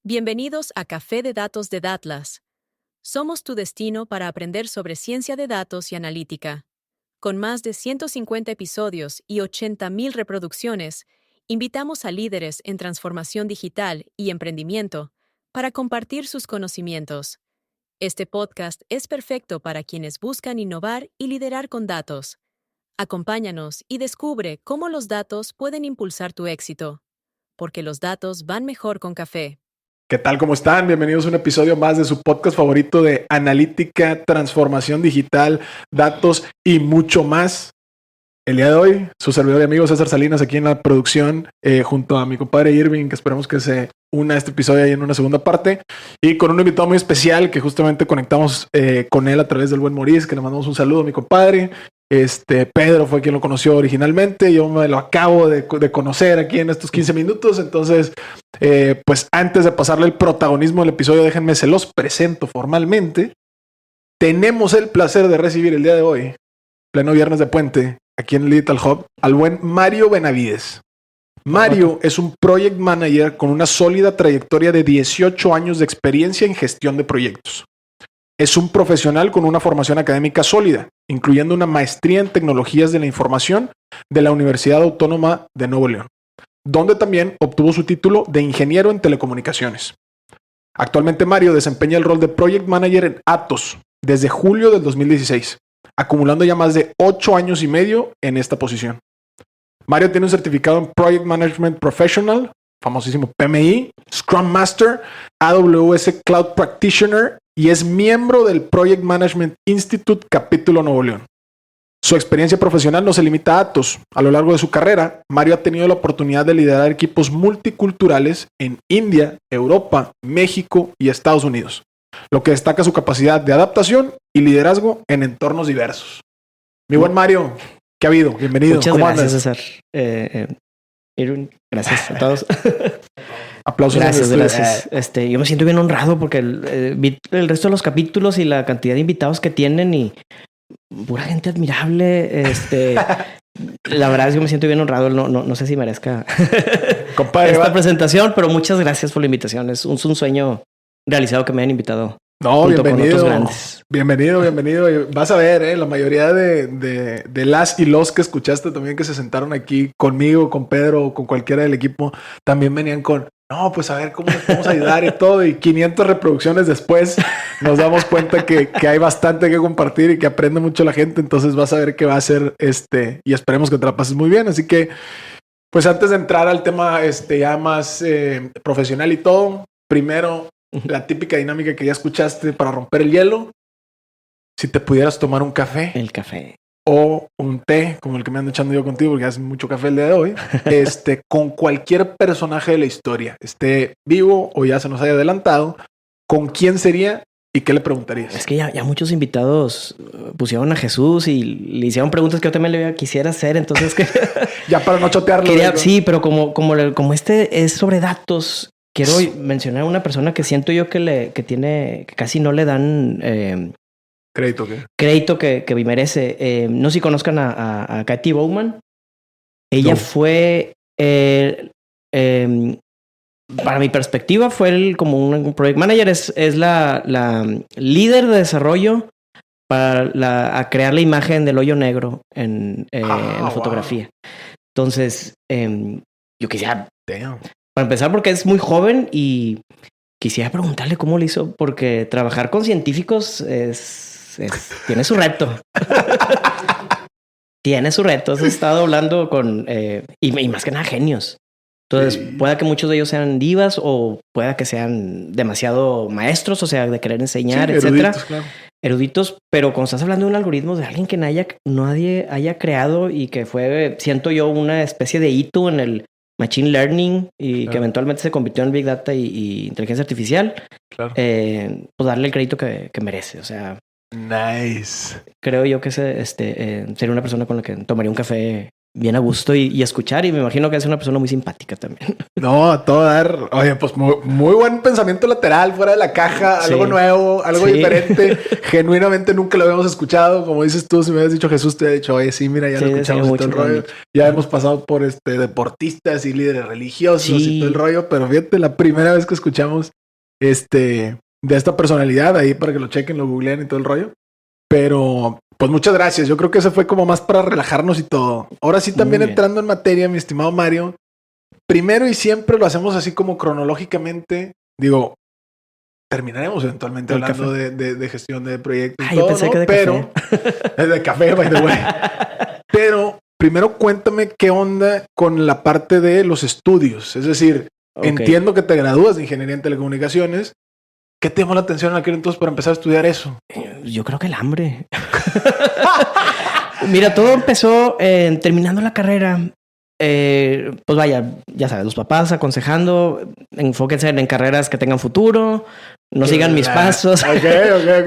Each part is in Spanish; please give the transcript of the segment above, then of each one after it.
Bienvenidos a Café de Datos de Datlas. Somos tu destino para aprender sobre ciencia de datos y analítica. Con más de 150 episodios y 80,000 reproducciones, invitamos a líderes en transformación digital y emprendimiento para compartir sus conocimientos. Este podcast es perfecto para quienes buscan innovar y liderar con datos. Acompáñanos y descubre cómo los datos pueden impulsar tu éxito, porque los datos van mejor con café. ¿Qué tal? ¿Cómo están? Bienvenidos a un episodio más de su podcast favorito de analítica, transformación digital, datos y mucho más. El día de hoy, su servidor y amigo César Salinas aquí en la producción, junto a mi compadre Irving, que esperamos que se una a este episodio ahí en una segunda parte, y con un invitado muy especial que justamente conectamos con él a través del buen Maurice, que le mandamos un saludo a mi compadre. Pedro fue quien lo conoció originalmente. Yo me lo acabo de conocer aquí en estos 15 minutos. Entonces, pues antes de pasarle el protagonismo del episodio, déjenme se los presento formalmente. Tenemos el placer de recibir el día de hoy, pleno viernes de puente, aquí en el Digital Hub, al buen Mario Benavides. Mario es un project manager con una sólida trayectoria de 18 años de experiencia en gestión de proyectos. Es un profesional con una formación académica sólida, incluyendo una maestría en tecnologías de la información de la Universidad Autónoma de Nuevo León, donde también obtuvo su título de ingeniero en telecomunicaciones. Actualmente Mario desempeña el rol de project manager en Atos desde julio del 2016, acumulando ya más de 8 años y medio en esta posición. Mario tiene un certificado en Project Management Professional, famosísimo PMI, Scrum Master, AWS Cloud Practitioner y es miembro del Project Management Institute Capítulo Nuevo León. Su experiencia profesional no se limita a Atos. A lo largo de su carrera, Mario ha tenido la oportunidad de liderar equipos multiculturales en India, Europa, México y Estados Unidos, lo que destaca su capacidad de adaptación y liderazgo en entornos diversos. Mi buen Mario, ¿qué ha habido? Bienvenido. Muchas gracias, César. Irwin, gracias a todos. Aplausos. Gracias. Yo me siento bien honrado porque vi el resto de los capítulos y la cantidad de invitados que tienen y pura gente admirable. La verdad es que me siento bien honrado. No sé si merezca compadre, esta presentación, pero muchas gracias por la invitación. Es un sueño realizado que me han invitado. No, bienvenido. Y vas a ver, la mayoría de las y los que escuchaste también que se sentaron aquí conmigo, con Pedro o con cualquiera del equipo, también venían con, no, pues a ver cómo les podemos ayudar y todo. Y 500 reproducciones después nos damos cuenta que hay bastante que compartir y que aprende mucho la gente. Entonces vas a ver qué va a ser y esperemos que te la pases muy bien. Así que, pues antes de entrar al tema ya más profesional y todo, primero, la típica dinámica que ya escuchaste para romper el hielo. Si te pudieras tomar un café. El café. O un té, como el que me ando echando yo contigo, porque hace mucho café el día de hoy. Con cualquier personaje de la historia, esté vivo o ya se nos haya adelantado, ¿con quién sería y qué le preguntarías? Es que ya muchos invitados pusieron a Jesús y le hicieron preguntas que yo también quisiera hacer. Entonces, que ya para no chotearlo. Sí, pero como este es sobre datos, quiero mencionar a una persona que siento yo que casi no le dan crédito que merece. No sé si conozcan a Katy Bowman. Ella fue, para mi perspectiva, fue como un project manager. Es la líder de desarrollo para crear la imagen del hoyo negro en la fotografía. Entonces, yo quisiera... Para empezar, porque es muy joven y quisiera preguntarle cómo lo hizo, porque trabajar con científicos tiene su reto. Tiene su reto. Has estado hablando con... y más que nada genios. Entonces, pueda que muchos de ellos sean divas o pueda que sean demasiado maestros, o sea, de querer enseñar, etcétera. Claro. Eruditos, pero cuando estás hablando de un algoritmo de alguien que nadie haya creado y que fue, siento yo, una especie de hito en el Machine Learning y que eventualmente se convirtió en Big Data y inteligencia artificial, pues darle el crédito que merece. O sea, nice. Creo yo que sería una persona con la que tomaría un café bien a gusto y escuchar. Y me imagino que es una persona muy simpática también. No, a todo dar. Oye, pues muy buen pensamiento lateral, fuera de la caja, algo nuevo, algo diferente. Genuinamente nunca lo habíamos escuchado. Como dices tú, si me hubieras dicho Jesús, te he dicho, oye, sí, mira, ya lo escuchamos y todo el rollo. Ya hemos pasado por deportistas y líderes religiosos y todo el rollo, pero fíjate, la primera vez que escuchamos de esta personalidad, ahí para que lo chequen, lo googleen y todo el rollo. Pero pues muchas gracias. Yo creo que eso fue como más para relajarnos y todo. Ahora sí, también entrando en materia, mi estimado Mario. Primero y siempre lo hacemos así como cronológicamente. Digo, terminaremos eventualmente hablando de gestión de proyectos. Yo pensé que de pero es de café, by the way. Pero primero cuéntame qué onda con la parte de los estudios. Es decir, entiendo que te gradúas de ingeniería en telecomunicaciones. ¿Qué te llamó la atención en aquel entonces para empezar a estudiar eso? Yo creo que el hambre. Mira, todo empezó terminando la carrera. Pues vaya, ya sabes, los papás aconsejando, enfóquense en carreras que tengan futuro, no sigan mis pasos,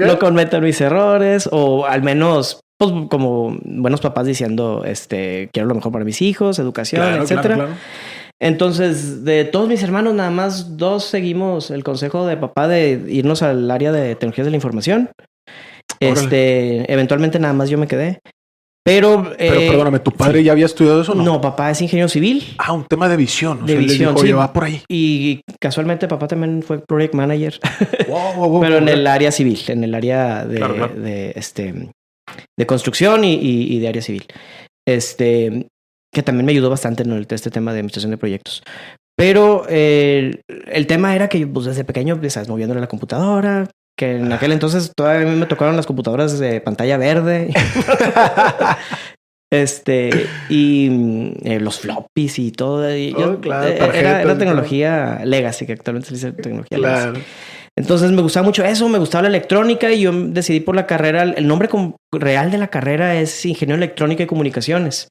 no cometan mis errores, o al menos, pues como buenos papás diciendo, quiero lo mejor para mis hijos, educación, etcétera. Claro. Entonces, de todos mis hermanos, nada más 2 seguimos el consejo de papá de irnos al área de tecnologías de la información. Eventualmente nada más yo me quedé. Pero perdóname, ¿tu padre ya había estudiado eso o no? No, papá es ingeniero civil. Ah, un tema de visión. De visión, dijo, sí. Va por ahí. Y casualmente papá también fue project manager. Pero en el área civil, en el área de construcción y de área civil. Que también me ayudó bastante en este tema de administración de proyectos. Pero el tema era que pues, desde pequeño estás moviéndole la computadora, que en aquel entonces todavía a mí me tocaron las computadoras de pantalla verde. Y los floppies y todo. Era tecnología legacy, que actualmente se dice tecnología legacy. Entonces me gustaba mucho eso, me gustaba la electrónica y yo decidí por la carrera. El nombre real de la carrera es Ingeniero Electrónica y Comunicaciones.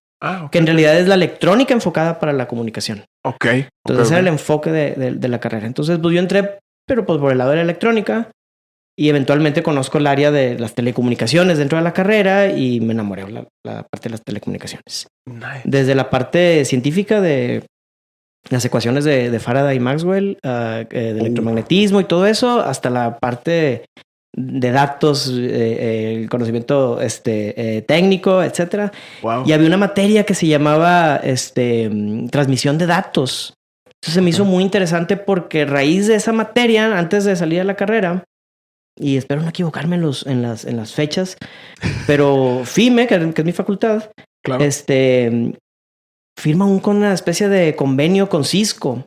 Que en realidad es la electrónica enfocada para la comunicación. Entonces era el enfoque de la carrera. Entonces pues yo entré, pero pues por el lado de la electrónica y eventualmente conozco el área de las telecomunicaciones dentro de la carrera y me enamoré de la parte de las telecomunicaciones. Nice. Desde la parte científica de las ecuaciones de Faraday y Maxwell, de electromagnetismo y todo eso, hasta la parte de datos, el conocimiento técnico, etcétera. Wow. Y había una materia que se llamaba transmisión de datos. Entonces se me hizo muy interesante porque a raíz de esa materia, antes de salir a la carrera, y espero no equivocarme en las fechas, pero FIME, que es mi facultad, firma una especie de convenio con Cisco.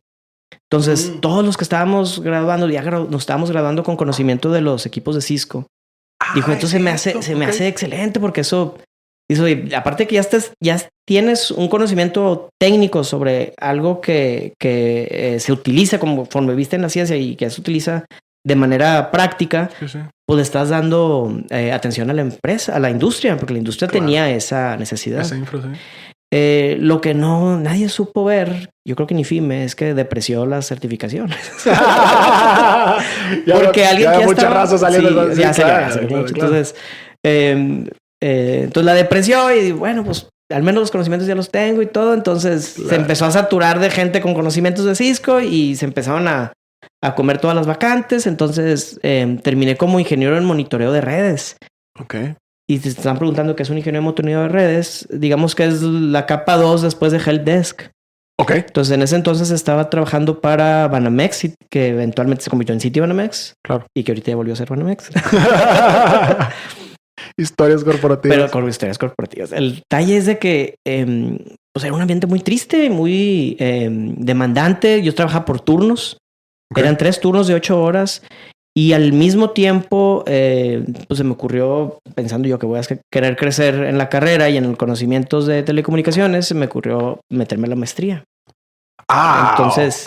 Entonces, todos los que estábamos graduando, ya nos estábamos graduando con conocimiento de los equipos de Cisco. Dijo, entonces se me hace excelente porque eso, aparte que ya tienes un conocimiento técnico sobre algo que se utiliza conforme viste en la ciencia y que se utiliza de manera práctica, pues le estás dando atención a la empresa, a la industria, porque la industria tenía esa necesidad. Esa infra, sí. Lo que nadie supo ver, yo creo que ni FIME, es que depreció las certificaciones. Porque alguien que ya mucha raza saliendo. Sí, Entonces, entonces la depreció y bueno, pues al menos los conocimientos ya los tengo y todo. Entonces se empezó a saturar de gente con conocimientos de Cisco y se empezaron a comer todas las vacantes. Entonces terminé como ingeniero en monitoreo de redes. Y te están preguntando qué es un ingeniero de monitoreo de redes. Digamos que es la capa 2 después de Helpdesk. Entonces, en ese entonces estaba trabajando para Banamex, que eventualmente se convirtió en City Banamex. Y que ahorita ya volvió a ser Banamex. Historias corporativas. Pero con historias corporativas. El detalle es de que era un ambiente muy triste, muy demandante. Yo trabajaba por turnos. Eran 3 turnos de 8 horas. Y al mismo tiempo, pues se me ocurrió, pensando yo que voy a querer crecer en la carrera y en los conocimientos de telecomunicaciones, se me ocurrió meterme a la maestría. Entonces,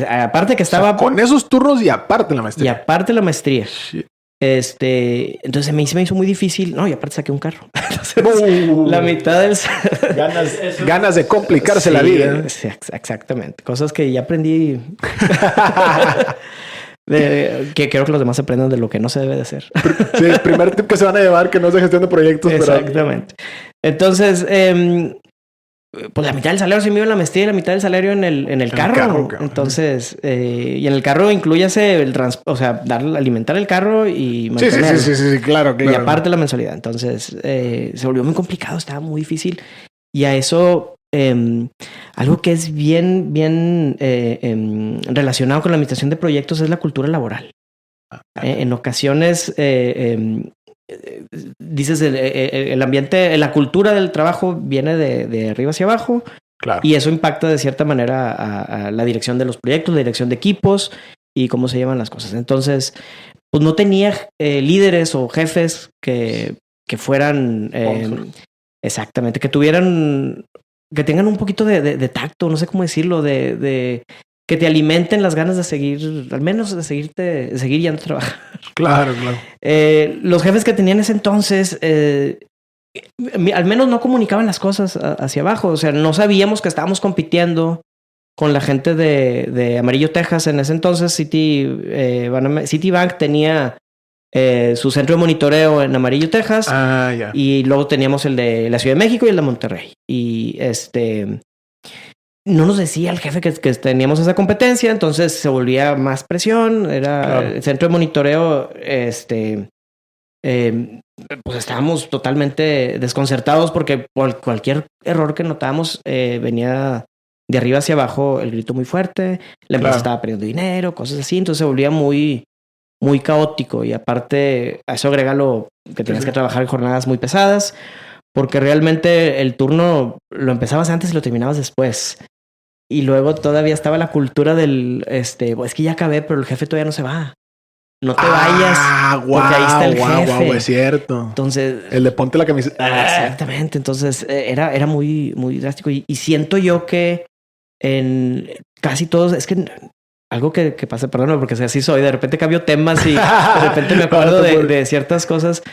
aparte que estaba... O sea, con esos turnos y aparte la maestría. Y aparte la maestría. Shit. Entonces se me hizo muy difícil. No, y aparte saqué un carro. La mitad del... ganas de complicarse la vida. Sí, exactamente. Cosas que ya aprendí... que quiero que los demás aprendan de lo que no se debe de hacer. Sí, el primer tip que se van a llevar, que no es de gestión de proyectos. Exactamente. Entonces, pues la mitad del salario se me iba en la maestría y la mitad del salario en el carro. Entonces, y en el carro incluyase alimentar el carro y mantenerlo. Sí, claro. Y aparte la mensualidad. Entonces, se volvió muy complicado, estaba muy difícil. Y a eso, algo que es bien relacionado con la administración de proyectos es la cultura laboral. En ocasiones, dices el ambiente, la cultura del trabajo viene de arriba hacia abajo. Claro. Y eso impacta de cierta manera a la dirección de los proyectos, la dirección de equipos y cómo se llevan las cosas. Entonces, pues no tenía líderes o jefes que fueran exactamente, que tengan un poquito de tacto, no sé cómo decirlo, de que te alimenten las ganas de seguir, al menos de seguir yendo a trabajar. Claro. Los jefes que tenían en ese entonces, al menos no comunicaban las cosas hacia abajo. O sea, no sabíamos que estábamos compitiendo con la gente de Amarillo, Texas. En ese entonces, Citibank tenía su centro de monitoreo en Amarillo, Texas. Ya. Y luego teníamos el de la Ciudad de México y el de Monterrey. Y no nos decía el jefe que teníamos esa competencia, entonces se volvía más presión. Era el centro de monitoreo, pues estábamos totalmente desconcertados porque por cualquier error que notábamos venía de arriba hacia abajo el grito muy fuerte, la empresa estaba perdiendo dinero, cosas así, entonces se volvía muy, muy caótico. Y aparte a eso agrégalo que tenías que trabajar en jornadas muy pesadas, porque realmente el turno lo empezabas antes y lo terminabas después. Y luego todavía estaba la cultura del, es que ya acabé, pero el jefe todavía no se va. No te vayas, porque ahí está el jefe. Es cierto. Entonces, el de ponte la camiseta. Exactamente. Entonces, era muy, muy drástico. Y siento yo que en casi todos, es que algo que pasa, perdóname, porque así soy, de repente cambio temas y de repente me acuerdo de ciertas cosas.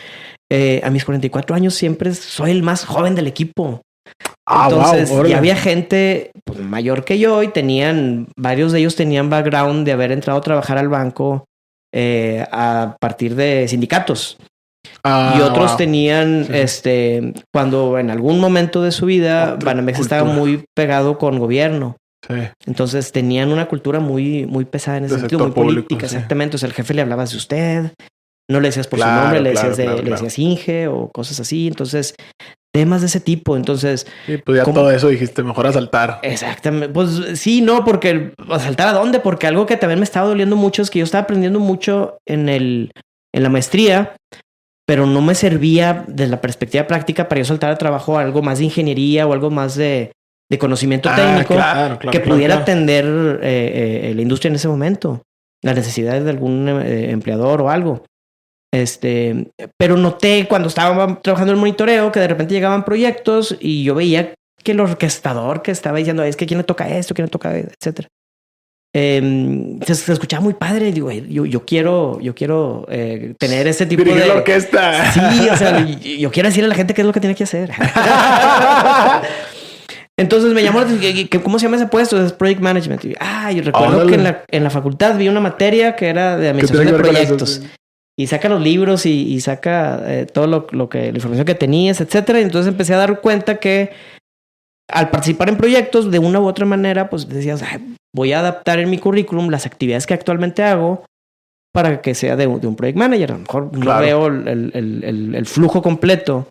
A mis 44 años siempre soy el más joven del equipo. Entonces, ya había gente pues, mayor que yo y varios de ellos tenían background de haber entrado a trabajar al banco a partir de sindicatos. Y otros tenían, cuando en algún momento de su vida, Banamex estaba muy pegado con gobierno. Sí. Entonces tenían una cultura muy, muy pesada en ese sentido, muy política, exactamente. O sea, el jefe le hablabas de usted, no le decías por su nombre, le decías Inge o cosas así. Entonces, temas de ese tipo. Entonces, sí, pues ya todo eso dijiste, mejor asaltar. Exactamente. Pues sí, no, porque asaltar a dónde, porque algo que también me estaba doliendo mucho es que yo estaba aprendiendo mucho en la maestría, pero no me servía desde la perspectiva práctica para yo saltar a trabajo a algo más de ingeniería o algo más de conocimiento técnico que pudiera atender la industria en ese momento, las necesidades de algún empleador o algo. Pero noté cuando estaba trabajando en el monitoreo que de repente llegaban proyectos y yo veía que el orquestador que estaba diciendo es que quién le toca esto, quién le toca, etcétera. Se escuchaba muy padre. Digo, yo quiero tener ese tipo de la orquesta. Sí, o sea, yo quiero decirle a la gente qué es lo que tiene que hacer. Entonces me llamó ¿cómo se llama ese puesto? Es Project Management. Y yo recuerdo que en la facultad vi una materia que era de administración de proyectos. Y saca los libros y saca todo la información que tenías, etcétera. Y entonces empecé a dar cuenta que al participar en proyectos, de una u otra manera, pues decías, voy a adaptar en mi currículum las actividades que actualmente hago para que sea de un project manager. A lo mejor no veo el flujo completo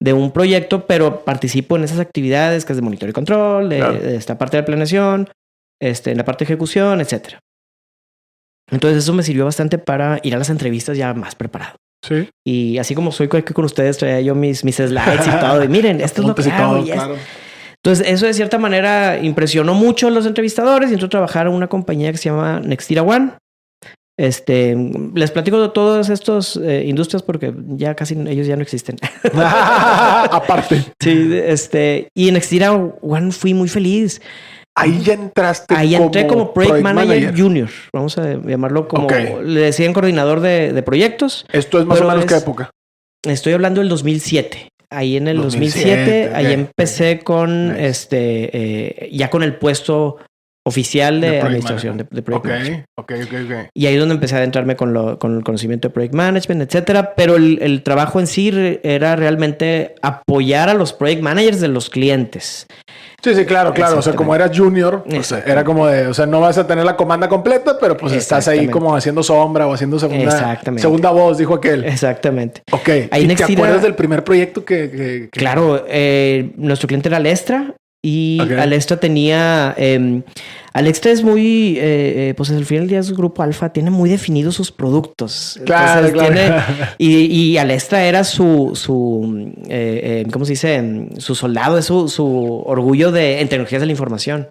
de un proyecto, pero participo en esas actividades que es de monitoreo y control, de esta parte de planeación, en la parte de ejecución, etcétera. Entonces eso me sirvió bastante para ir a las entrevistas ya más preparado. Sí. Y así como soy con ustedes, traía yo mis slides y todo. Y miren, esto es lo que hago. Entonces eso de cierta manera impresionó mucho a los entrevistadores y entró a trabajar en una compañía que se llama Nextira One. Les platico de todas estas industrias porque ya casi ellos ya no existen. Aparte. Sí, y en Nextira One fui muy feliz. Ahí ya entraste. Ahí entré como Project Manager Junior. Vamos a llamarlo como... Le decían coordinador de proyectos. ¿Esto es más o menos qué época? Estoy hablando del 2007. Ahí en el 2007 ahí empecé con ya con el puesto oficial de administración de Project Management. Ok. Y ahí es donde empecé a adentrarme con el conocimiento de Project Management, etcétera. Pero el trabajo en sí era realmente apoyar a los Project Managers de los clientes. Sí, claro. O sea, como eras junior, pues era como de, o sea, no vas a tener la comanda completa, pero pues estás ahí como haciendo sombra o haciendo segunda voz, dijo aquel. Exactamente. Ok. ¿Y te acuerdas del primer proyecto que... Claro, nuestro cliente era Alestra. Y Alestra tenía... Alestra es muy... pues al final del día es un grupo alfa. Tiene muy definidos sus productos. Claro. Y Alestra era su ¿cómo se dice? Su soldado. Es su orgullo en tecnologías de la información.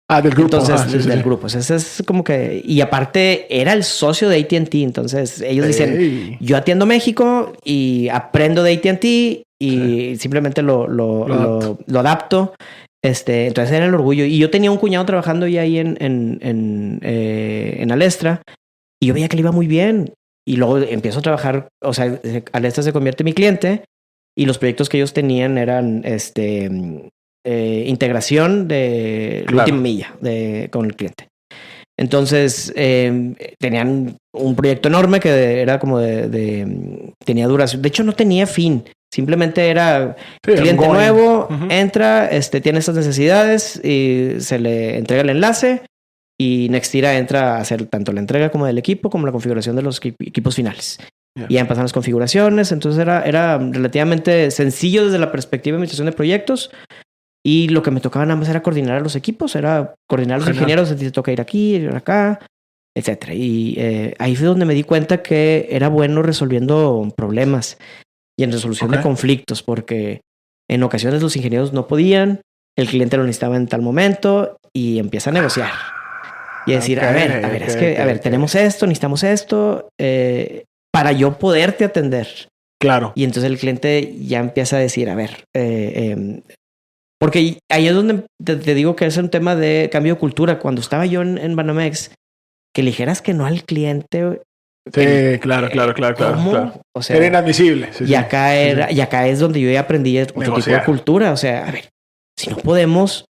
Del grupo. Entonces, del grupo. Entonces es como que... Y aparte era el socio de AT&T. Entonces ellos dicen... Yo atiendo México y aprendo de AT&T y simplemente lo adapto. Entonces era el orgullo. Y yo tenía un cuñado trabajando ya ahí en Alestra y yo veía que le iba muy bien. Y luego empiezo a trabajar, o sea, Alestra se convierte en mi cliente y los proyectos que ellos tenían eran integración de la última milla con el cliente. Entonces tenían un proyecto enorme que era como tenía duración. De hecho, no tenía fin. Simplemente era cliente nuevo, entra, tiene estas necesidades y se le entrega el enlace y Nextira entra a hacer tanto la entrega como del equipo como la configuración de los equipos finales. Y ya empezaron las configuraciones. Entonces era relativamente sencillo desde la perspectiva de administración de proyectos. Y lo que me tocaba nada más era coordinar a los equipos, era coordinar a los ingenieros, si te toca ir aquí, ir acá, etcétera. Y ahí fue donde me di cuenta que era bueno resolviendo problemas y en resolución de conflictos, porque en ocasiones los ingenieros no podían, el cliente lo necesitaba en tal momento y empieza a negociar. Y a decir, tenemos esto, necesitamos esto, para yo poderte atender. Claro. Y entonces el cliente ya empieza a decir, porque ahí es donde te digo que es un tema de cambio de cultura. Cuando estaba yo en Banamex, que le dijeras que no al cliente. Sí, claro. O sea, era inadmisible. Y acá es donde yo ya aprendí otro tipo de cultura. O sea, si no podemos,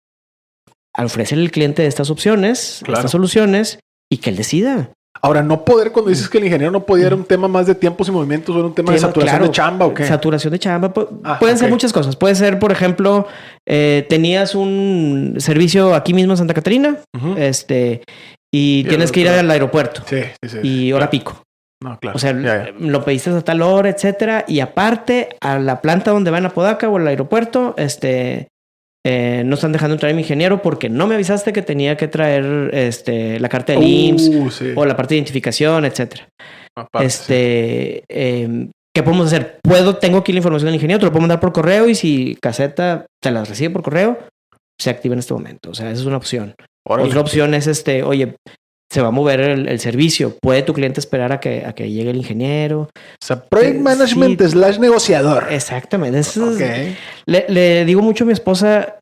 al ofrecerle al cliente estas opciones, estas soluciones, y que él decida. Ahora, no poder, cuando dices que el ingeniero no podía, ¿era un tema más de tiempos y movimientos o era un tema de saturación de chamba o qué? Saturación de chamba. Pueden ser muchas cosas. Puede ser, por ejemplo, tenías un servicio aquí mismo en Santa Catarina, y tienes que ir al aeropuerto. Sí. Y hora pico. No, claro. O sea, lo pediste a tal hora, etcétera. Y aparte, a la planta donde van a Apodaca o al aeropuerto, no están dejando entrar a mi ingeniero porque no me avisaste que tenía que traer la carta del IMSS o la parte de identificación, etcétera. ¿Qué podemos hacer? Tengo aquí la información del ingeniero, te lo puedo mandar por correo y si caseta te las recibe por correo, se activa en este momento. O sea, esa es una opción. Otra opción es oye, se va a mover el servicio. ¿Puede tu cliente esperar a que llegue el ingeniero? O sea, Project Management / negociador. Exactamente. Le digo mucho a mi esposa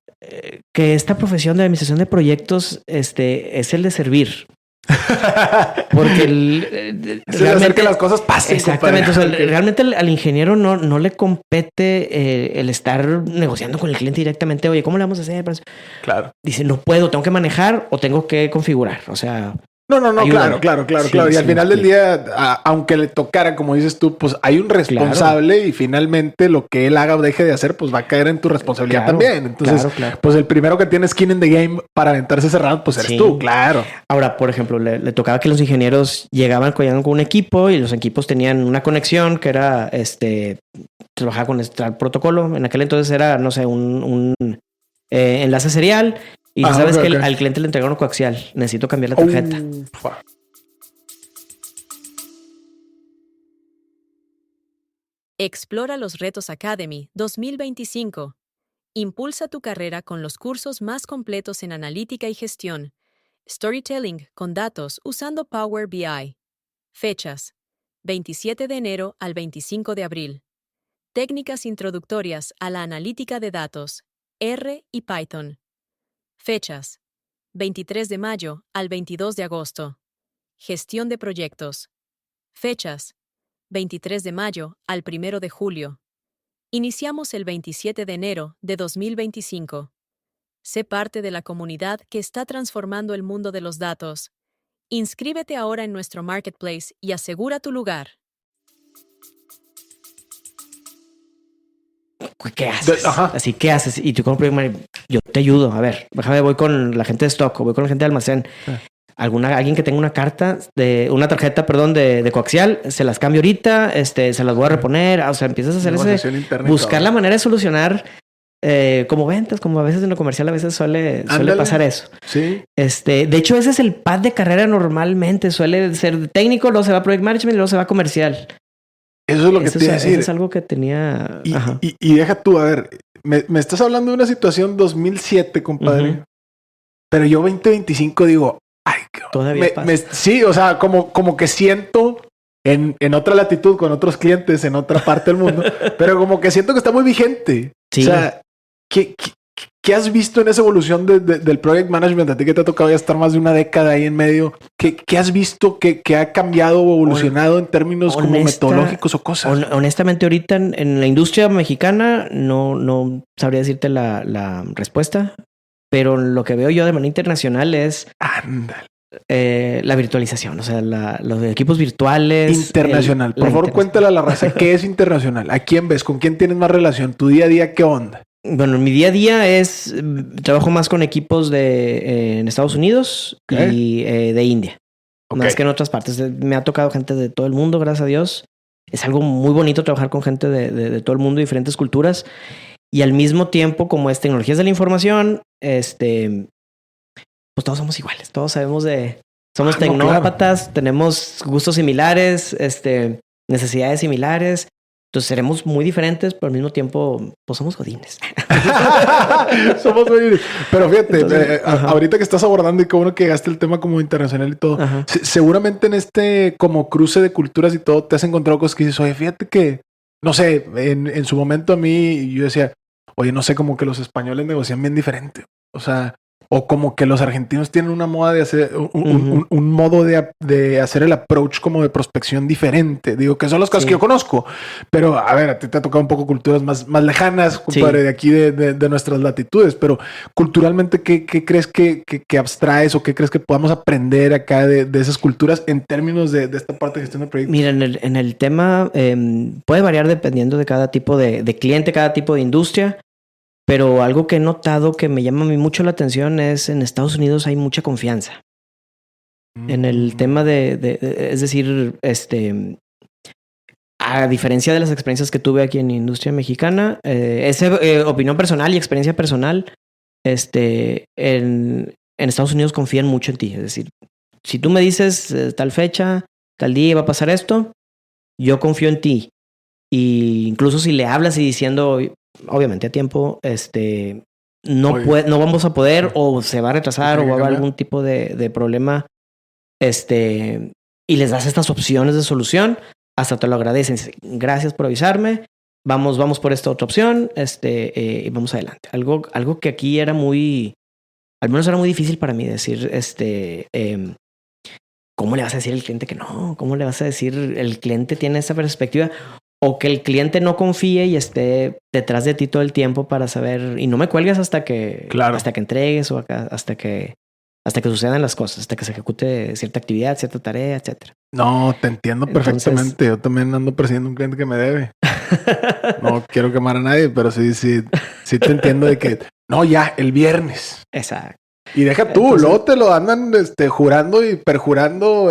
que esta profesión de administración de proyectos es el de servir. Porque hacer que las cosas pasen. Exactamente. O sea, realmente al ingeniero no le compete el estar negociando con el cliente directamente. Oye, ¿cómo le vamos a hacer? Claro. Dice, no puedo, tengo que manejar o tengo que configurar. O sea... No, claro. Y al final del día, aunque le tocara, como dices tú, pues hay un responsable y finalmente lo que él haga o deje de hacer, pues va a caer en tu responsabilidad también. Entonces, pues el primero que tiene skin in the game para aventarse ese round, pues eres tú, claro. Ahora, por ejemplo, le tocaba que los ingenieros llegaban con un equipo y los equipos tenían una conexión que era, trabajaba con el protocolo. En aquel entonces era, no sé, un enlace serial. Y sabes que al cliente le entregaron coaxial. Necesito cambiar la tarjeta. Explora los Retos Academy 2025. Impulsa tu carrera con los cursos más completos en analítica y gestión. Storytelling con datos usando Power BI. Fechas: 27 de enero al 25 de abril. Técnicas introductorias a la analítica de datos, R y Python. Fechas: 23 de mayo al 22 de agosto. Gestión de proyectos. Fechas: 23 de mayo al 1 de julio. Iniciamos el 27 de enero de 2025. Sé parte de la comunidad que está transformando el mundo de los datos. Inscríbete ahora en nuestro marketplace y asegura tu lugar. ¿Qué haces? Así, ¿qué haces? Y tú como Project Manager, yo te ayudo. A ver, déjame, voy con la gente de stock, o voy con la gente de almacén. Alguien que tenga una tarjeta, de coaxial, se las cambio ahorita, se las voy a reponer. O sea, empiezas a hacer buscar la manera de solucionar, como ventas, como a veces en lo comercial, a veces suele pasar eso. Sí. De hecho, ese es el path de carrera normalmente. Suele ser técnico, luego se va a Project Management y luego se va a comercial. Eso es lo que te iba a decir. Eso es algo que tenía... Y deja tú, a ver, me estás hablando de una situación 2007, compadre. Uh-huh. Pero yo 2025 digo, ay, todavía sí, o sea, como que siento en otra latitud, con otros clientes, en otra parte del mundo, pero como que siento que está muy vigente. Sí. O sea, ¿qué has visto en esa evolución del project management? A ti que te ha tocado ya estar más de una década ahí en medio. ¿Qué has visto que ha cambiado o evolucionado en términos como metodológicos o cosas? Honestamente, ahorita en la industria mexicana no sabría decirte la respuesta, pero lo que veo yo de manera internacional es la virtualización, o sea, los equipos virtuales. Internacional. Por favor, cuéntale a la raza, ¿qué es internacional? ¿A quién ves? ¿Con quién tienes más relación? ¿Tu día a día qué onda? Bueno, mi día a día trabajo más con equipos en Estados Unidos y de India, más que en otras partes. Me ha tocado gente de todo el mundo, gracias a Dios. Es algo muy bonito trabajar con gente de todo el mundo, diferentes culturas. Y al mismo tiempo, como es tecnologías de la información, pues todos somos iguales. Todos sabemos somos tecnópatas, claro. Tenemos gustos similares, necesidades similares. Entonces seremos muy diferentes, pero al mismo tiempo, pues somos godines. Somos godines. Pero fíjate, entonces, ahorita que estás abordando y que bueno que llegaste el tema como internacional y todo, seguramente en como cruce de culturas y todo, te has encontrado cosas que dices, oye, fíjate que, no sé, en su momento a mí yo decía, oye, no sé, como que los españoles negocian bien diferente. O sea, o como que los argentinos tienen una moda de hacer un modo de hacer el approach como de prospección diferente. Digo que son los casos que yo conozco, pero a ver, a ti te ha tocado un poco culturas más lejanas, compadre, de aquí de nuestras latitudes, pero culturalmente, ¿qué crees que abstraes o qué crees que podamos aprender acá de esas culturas en términos de esta parte de gestión de proyectos? Mira, en el tema puede variar dependiendo de cada tipo de cliente, cada tipo de industria. Pero algo que he notado que me llama a mí mucho la atención es en Estados Unidos hay mucha confianza. En el tema es decir, a diferencia de las experiencias que tuve aquí en la industria mexicana, es opinión personal y experiencia personal, en Estados Unidos confían mucho en ti. Es decir, si tú me dices tal fecha, tal día va a pasar esto, yo confío en ti. Y incluso si le hablas y diciendo... Obviamente a tiempo, no vamos a poder o se va a retrasar o va a haber algún tipo de problema, y les das estas opciones de solución, hasta te lo agradecen. Gracias por avisarme, vamos por esta otra opción, y vamos adelante. Algo que aquí era al menos era muy difícil para mí decir, ¿cómo le vas a decir al cliente que no? ¿Cómo le vas a decir el cliente tiene esa perspectiva? O que el cliente no confíe y esté detrás de ti todo el tiempo para saber... Y no me cuelgues hasta que entregues o hasta que sucedan las cosas, hasta que se ejecute cierta actividad, cierta tarea, etcétera. No, te entiendo perfectamente. Yo también ando persiguiendo un cliente que me debe. No quiero quemar a nadie, pero sí te entiendo de que... No, ya, el viernes. Exacto. Y deja tú, luego te lo andan jurando y perjurando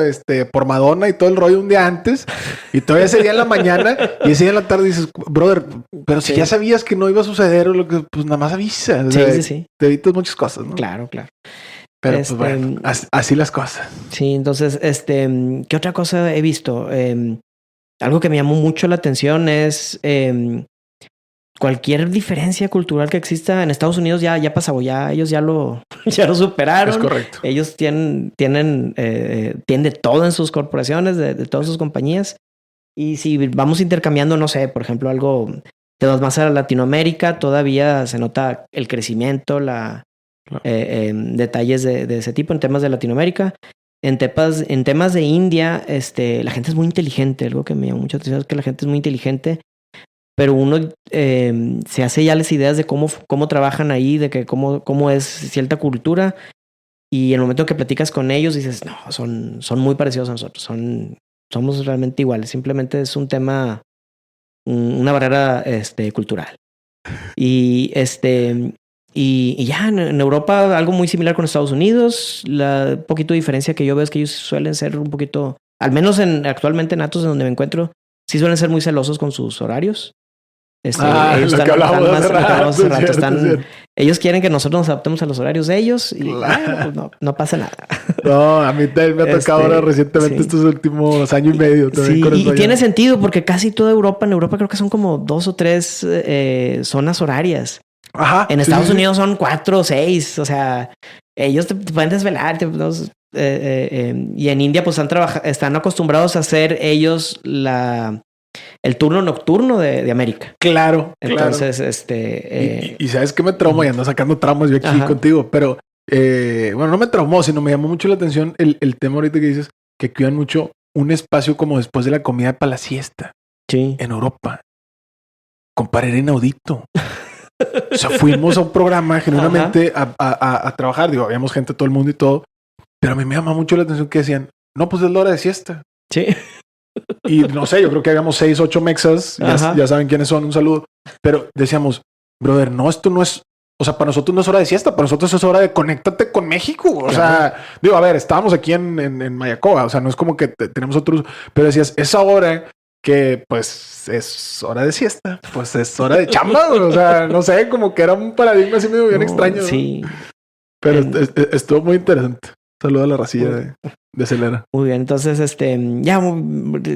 por Madonna y todo el rollo un día antes, y todavía ese día en la mañana y ese día en la tarde dices, brother, pero si ya sabías que no iba a suceder, pues nada más avisa. O sea, sí. Te evitas muchas cosas, ¿no? Claro. Pero pues bueno, así las cosas. Sí, entonces, ¿qué otra cosa he visto? Algo que me llamó mucho la atención es cualquier diferencia cultural que exista en Estados Unidos ya pasó, ellos ya lo superaron. Es correcto. Ellos tienen de todo en sus corporaciones, de todas sus compañías. Y si vamos intercambiando, no sé, por ejemplo, algo te vas más a Latinoamérica, todavía se nota el crecimiento, detalles de ese tipo en temas de Latinoamérica. En temas de India, la gente es muy inteligente. Algo que me llama mucho la atención es que la gente es muy inteligente. pero uno se hace ya las ideas de cómo trabajan ahí, de que cómo es cierta cultura. Y en el momento que platicas con ellos dices, no, son muy parecidos a nosotros, somos realmente iguales. Simplemente es un tema, una barrera cultural. Y y ya en Europa algo muy similar con Estados Unidos. La poquito diferencia que yo veo es que ellos suelen ser un poquito, al menos actualmente en Atos, en donde me encuentro, sí suelen ser muy celosos con sus horarios. Ellos lo que hablábamos hace rato. Ellos quieren que nosotros nos adaptemos a los horarios de ellos y pues no pasa nada. No, a mí también me ha tocado ahora recientemente estos últimos años y medio. Sí, y tiene sentido porque casi toda en Europa creo que son como 2 o 3 zonas horarias. Ajá. En Estados Unidos son 4 o 6. O sea, ellos te pueden desvelar. Y en India pues están acostumbrados a hacer ellos el turno nocturno de América. Claro. Entonces, y sabes que me traumó y ando sacando traumas yo aquí contigo, pero bueno, no me traumó, sino me llamó mucho la atención el tema ahorita que dices que cuidan mucho un espacio como después de la comida para la siesta. Sí. En Europa. Compadre, era inaudito. O sea, fuimos a un programa genuinamente a trabajar. Digo, habíamos gente, todo el mundo y todo. Pero a mí me llama mucho la atención que decían, no, pues es la hora de siesta. Sí. Y no sé, yo creo que habíamos 6, 8 mexas. Ya saben quiénes son, un saludo. Pero decíamos, brother, no, esto no es... O sea, para nosotros no es hora de siesta, para nosotros es hora de conéctate con México. O sea, digo, a ver, estábamos aquí en Mayacoba. O sea, no es como que tenemos otros... Pero decías, esa hora que pues es hora de siesta, pues es hora de chamba. O sea, no sé, como que era un paradigma así medio bien extraño. Sí. ¿No? Pero estuvo muy interesante. Saludo a la racilla de Celera. Muy bien, entonces ya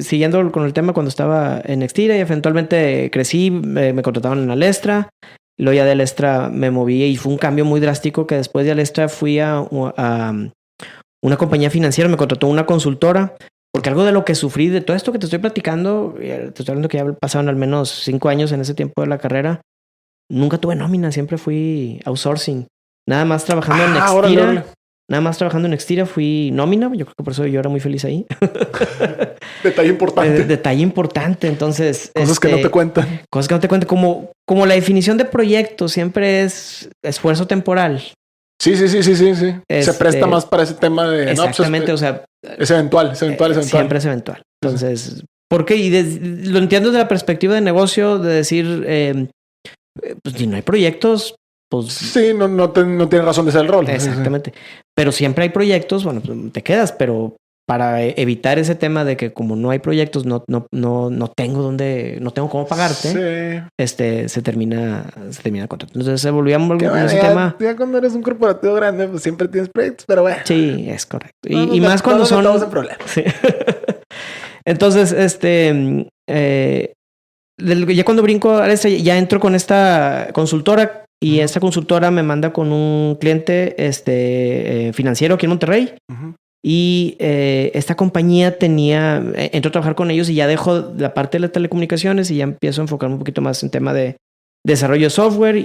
siguiendo con el tema, cuando estaba en Extira y eventualmente crecí, me contrataron en Alestra. Luego ya de Alestra me moví y fue un cambio muy drástico que después de Alestra fui a una compañía financiera, me contrató una consultora, porque algo de lo que sufrí de todo esto que te estoy platicando, te estoy hablando que ya pasaron al menos 5 años en ese tiempo de la carrera, nunca tuve nómina, siempre fui outsourcing. Nada más trabajando en Extira. Órale. Nada más trabajando en Extira fui nómina. Yo creo que por eso yo era muy feliz ahí. Detalle importante. Detalle importante. Entonces... Cosas que no te cuentan. Cosas que no te cuentan. Como la definición de proyecto siempre es esfuerzo temporal. Sí. Se presta más para ese tema de... Exactamente, no, pues, o sea... Es eventual. Siempre es eventual. Entonces... ¿Por qué? Y lo entiendo desde la perspectiva de negocio, de decir... pues si no hay proyectos... Pues, sí, no tiene razón de ser el rol. Exactamente. Sí. Pero siempre hay proyectos, bueno, pues te quedas, pero para evitar ese tema de que como no hay proyectos, no tengo cómo pagarte, se termina el contrato. Entonces se volvió a ese tema. Ya cuando eres un corporativo grande, pues siempre tienes proyectos, pero bueno. Sí, es correcto. Y más cuando son... Estamos en problemas. Sí. Entonces, ya cuando brinco a ya entro con esta consultora. Y esta consultora me manda con un cliente financiero aquí en Monterrey. Y esta compañía entro a trabajar con ellos y ya dejo la parte de las telecomunicaciones y ya empiezo a enfocarme un poquito más en tema de desarrollo de software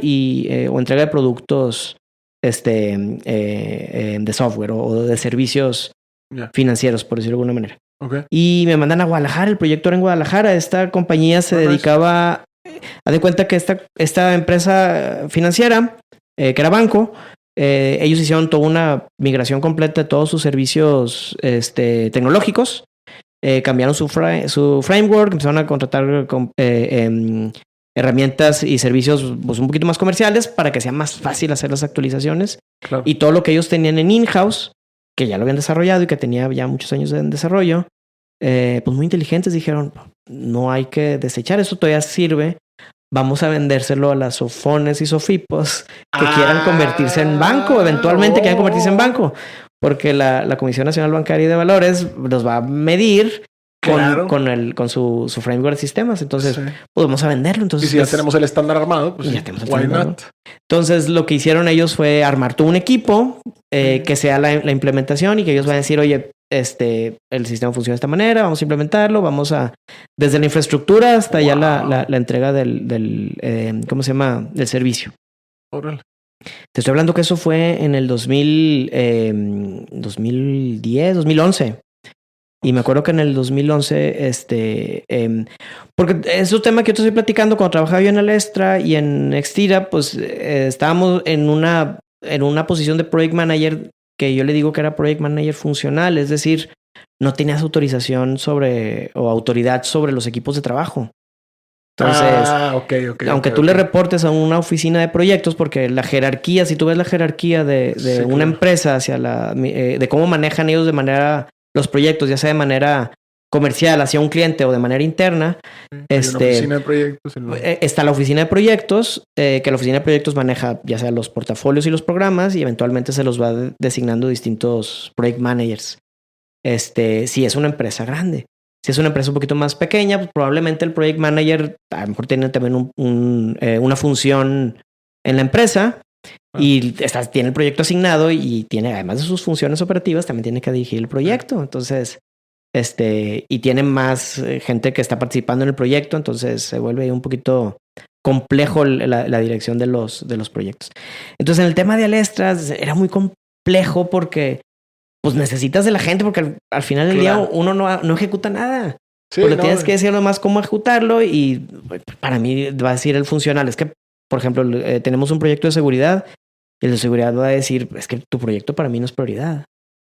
o entrega de productos de software o de servicios financieros, por decirlo de alguna manera. Okay. Y me mandan a Guadalajara. El proyecto era en Guadalajara. Esta compañía se dedicaba... Haz de cuenta que esta empresa financiera, que era banco, ellos hicieron toda una migración completa de todos sus servicios tecnológicos. Cambiaron su framework, empezaron a contratar herramientas y servicios pues, un poquito más comerciales para que sea más fácil hacer las actualizaciones. Claro. Y todo lo que ellos tenían en in-house, que ya lo habían desarrollado y que tenía ya muchos años en desarrollo, pues muy inteligentes dijeron, no hay que desechar, eso todavía sirve, vamos a vendérselo a las sofones y sofipos que quieran convertirse en banco, eventualmente quieran convertirse en banco, porque la Comisión Nacional Bancaria y de Valores los va a medir con su framework de sistemas. Entonces, pues vamos a venderlo. Entonces, y si ya tenemos el estándar armado, pues ya tenemos el why estándar not? Entonces, lo que hicieron ellos fue armar todo un equipo que sea la implementación y que ellos van a decir, oye, el sistema funciona de esta manera, vamos a implementarlo, desde la infraestructura hasta ya la entrega del ¿cómo se llama? Del servicio. Órale. Te estoy hablando que eso fue en el 2010, 2011. Y me acuerdo que en el 2011, porque es un tema que yo te estoy platicando, cuando trabajaba yo en Alestra y en Extira, pues estábamos en una posición de Project Manager, que yo le digo que era Project Manager funcional, es decir, no tenías autorización o autoridad sobre los equipos de trabajo. Entonces, aunque tú le reportes a una oficina de proyectos, porque la jerarquía, si tú ves la jerarquía de una empresa hacia de cómo manejan ellos de manera los proyectos, ya sea de manera comercial hacia un cliente o de manera interna, hay una oficina de proyectos. Está la oficina de proyectos, que la oficina de proyectos maneja ya sea los portafolios y los programas y eventualmente se los va designando distintos project managers. Si es una empresa grande. Si es una empresa un poquito más pequeña, pues probablemente el project manager a lo mejor tiene también una función en la empresa y tiene el proyecto asignado y tiene, además de sus funciones operativas, también tiene que dirigir el proyecto. Entonces, y tiene más gente que está participando en el proyecto, entonces se vuelve un poquito complejo la dirección de los proyectos. Entonces, en el tema de Alestras era muy complejo porque pues necesitas de la gente porque al final del día uno no ejecuta nada. Sí, pues le tienes que decir nomás cómo ejecutarlo y para mí va a decir el funcional. Es que, por ejemplo, tenemos un proyecto de seguridad y el de seguridad va a decir, es que tu proyecto para mí no es prioridad.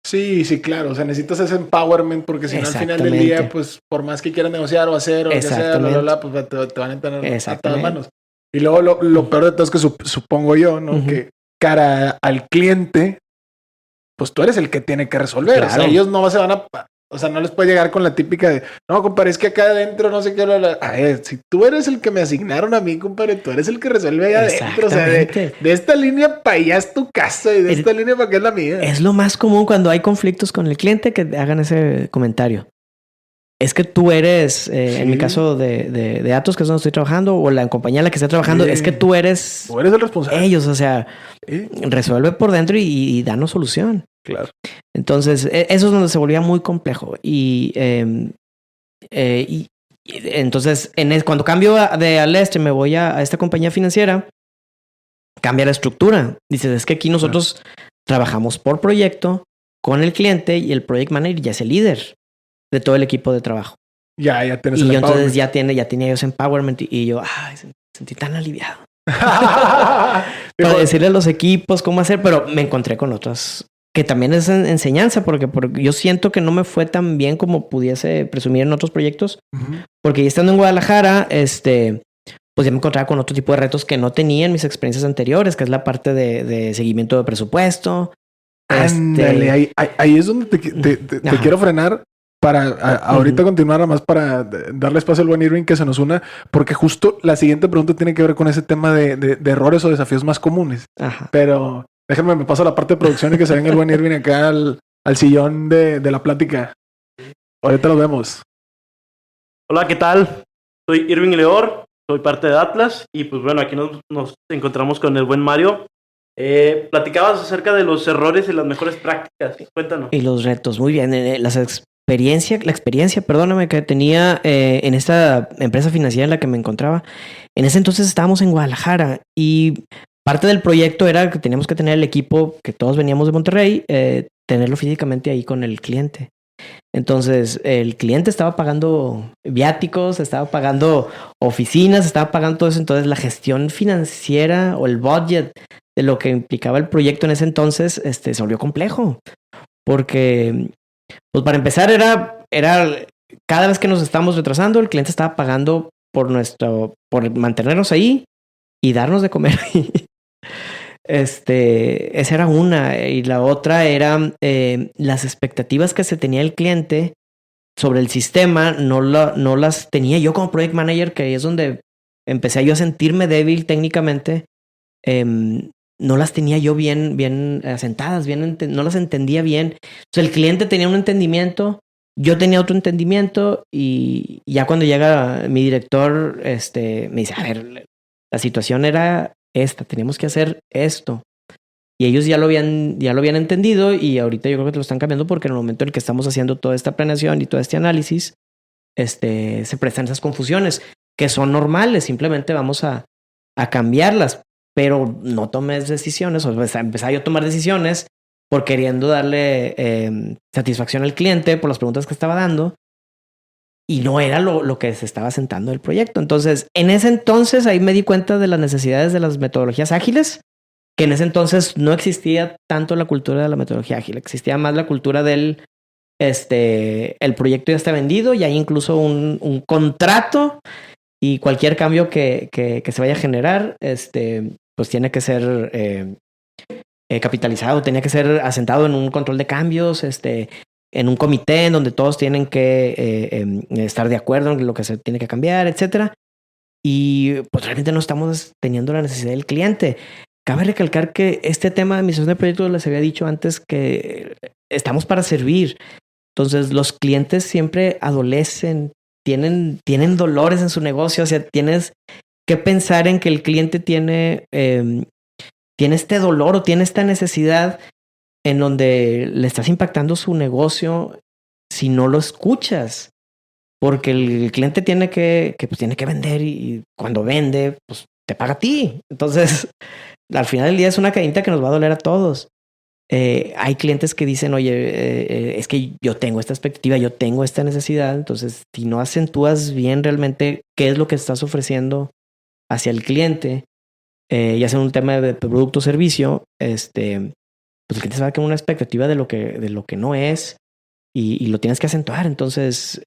Sí, claro. O sea, necesitas ese empowerment porque si no al final del día, pues por más que quieran negociar o hacer o que sea, pues te van a tener atadas manos. Y luego lo peor de todo es que supongo yo, ¿no? Que cara al cliente, pues tú eres el que tiene que resolver. Claro. O sea, ellos no se van a... O sea, no les puede llegar con la típica de... No, compadre, es que acá adentro no sé qué... A ver, si tú eres el que me asignaron a mí, compadre, tú eres el que resuelve allá adentro. O sea, de esta línea para allá es tu casa y de esta línea para acá es la mía. Es lo más común cuando hay conflictos con el cliente que hagan ese comentario. Es que tú eres, en mi caso de Atos, que es donde estoy trabajando, o la compañía en la que estoy trabajando, es que tú eres... Tú eres el responsable. Ellos, o sea, resuelve por dentro y danos solución. Claro. Entonces, eso es donde se volvía muy complejo. Y entonces, cuando cambio de Alestra y me voy a esta compañía financiera, cambia la estructura. Dices, es que aquí nosotros trabajamos por proyecto con el cliente y el project manager ya es el líder de todo el equipo de trabajo. Ya tienes el empowerment. Y yo entonces ya tenía ese empowerment y yo, sentí tan aliviado. Para decirle a los equipos cómo hacer, pero me encontré con otras que también es enseñanza porque yo siento que no me fue tan bien como pudiese presumir en otros proyectos, porque ya estando en Guadalajara, pues ya me encontraba con otro tipo de retos que no tenía en mis experiencias anteriores, que es la parte de seguimiento de presupuesto. Ándale, ahí es donde te quiero frenar para ahorita continuar, nada más para darle espacio al buen Irving que se nos una, porque justo la siguiente pregunta tiene que ver con ese tema de errores o desafíos más comunes. Pero déjenme, me paso a la parte de producción y que se venga el buen Irving acá al sillón de la plática. Ahorita los vemos. Hola, ¿qué tal? Soy Irving Leor, soy parte de Atlas y pues bueno, aquí nos encontramos con el buen Mario. Platicabas acerca de los errores y las mejores prácticas. Cuéntanos. Y los retos, muy bien. La experiencia, perdóname, que tenía en esta empresa financiera en la que me encontraba. En ese entonces estábamos en Guadalajara y parte del proyecto era que teníamos que tener el equipo, que todos veníamos de Monterrey, tenerlo físicamente ahí con el cliente. Entonces, el cliente estaba pagando viáticos, estaba pagando oficinas, estaba pagando todo eso. Entonces, la gestión financiera o el budget de lo que implicaba el proyecto en ese entonces, se volvió complejo. Porque, pues para empezar, era cada vez que nos estábamos retrasando, el cliente estaba pagando por mantenernos ahí y darnos de comer ahí. Esa era una. Y la otra era las expectativas que se tenía el cliente sobre el sistema, no las tenía yo como project manager, que ahí es donde empecé yo a sentirme débil técnicamente. No las tenía yo bien asentadas, no las entendía bien. Entonces el cliente tenía un entendimiento, yo tenía otro entendimiento y ya cuando llega mi director, me dice, a ver, la situación era esta, teníamos que hacer esto. Y ellos ya lo habían entendido y ahorita yo creo que lo están cambiando porque en el momento en el que estamos haciendo toda esta planeación y todo este análisis, se prestan esas confusiones que son normales, simplemente vamos a cambiarlas, pero no tomes decisiones, o sea, empezar yo a tomar decisiones por queriendo darle satisfacción al cliente por las preguntas que estaba dando. Y no era lo que se estaba sentando el proyecto. Entonces, en ese entonces, ahí me di cuenta de las necesidades de las metodologías ágiles, que en ese entonces no existía tanto la cultura de la metodología ágil. Existía más la cultura del, el proyecto ya está vendido y hay incluso un contrato y cualquier cambio que se vaya a generar, pues tiene que ser capitalizado, tenía que ser asentado en un control de cambios, en un comité en donde todos tienen que estar de acuerdo en lo que se tiene que cambiar, etcétera. Y pues realmente no estamos teniendo la necesidad del cliente. Cabe recalcar que este tema de administración de proyectos les había dicho antes que estamos para servir. Entonces los clientes siempre adolecen, tienen dolores en su negocio. O sea, tienes que pensar en que el cliente tiene este dolor o tiene esta necesidad en donde le estás impactando su negocio si no lo escuchas. Porque el cliente tiene que vender y cuando vende, pues te paga a ti. Entonces, al final del día es una cadenita que nos va a doler a todos. Hay clientes que dicen, oye, es que yo tengo esta expectativa, yo tengo esta necesidad. Entonces, si no acentúas bien realmente qué es lo que estás ofreciendo hacia el cliente, ya sea un tema de producto o servicio, pues el cliente se va a quedar una expectativa de lo que no es y lo tienes que acentuar. Entonces,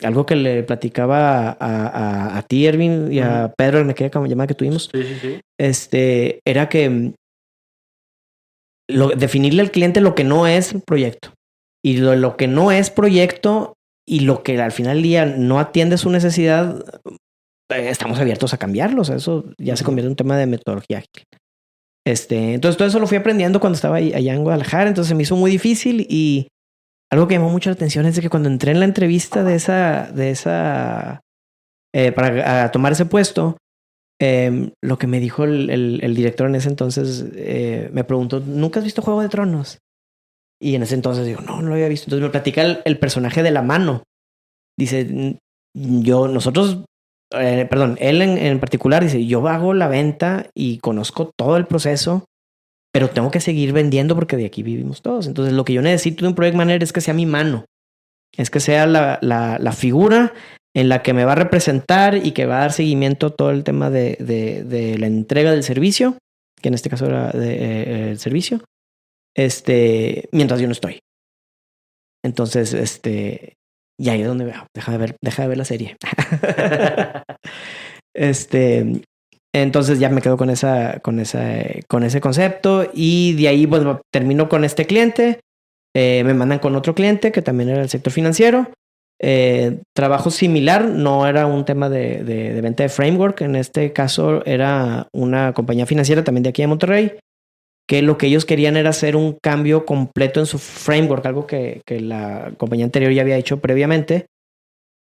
algo que le platicaba a ti, Erwin, y a Pedro en aquella llamada que tuvimos, era que definirle al cliente lo que no es proyecto y lo que no es proyecto y lo que al final del día no atiende su necesidad, estamos abiertos a cambiarlos. Eso ya se convierte en un tema de metodología ágil. Entonces todo eso lo fui aprendiendo cuando estaba allá en Guadalajara. Entonces se me hizo muy difícil y algo que llamó mucho la atención es de que cuando entré en la entrevista para tomar ese puesto, lo que me dijo el director en ese entonces, me preguntó, ¿nunca has visto Juego de Tronos? Y en ese entonces digo, no lo había visto. Entonces me platica el personaje de la mano. Dice, él en particular dice, yo hago la venta y conozco todo el proceso, pero tengo que seguir vendiendo porque de aquí vivimos todos. Entonces lo que yo necesito de un project manager es que sea mi mano, es que sea la figura en la que me va a representar y que va a dar seguimiento a todo el tema de la entrega del servicio, que en este caso era el servicio, mientras yo no estoy. Entonces, y ahí es donde veo, deja de ver la serie. Entonces ya me quedo con ese concepto y de ahí pues termino con este cliente. Me mandan con otro cliente que también era el sector financiero. Trabajo similar, no era un tema de venta de framework. En este caso era una compañía financiera también de aquí de Monterrey, que lo que ellos querían era hacer un cambio completo en su framework, algo que la compañía anterior ya había hecho previamente,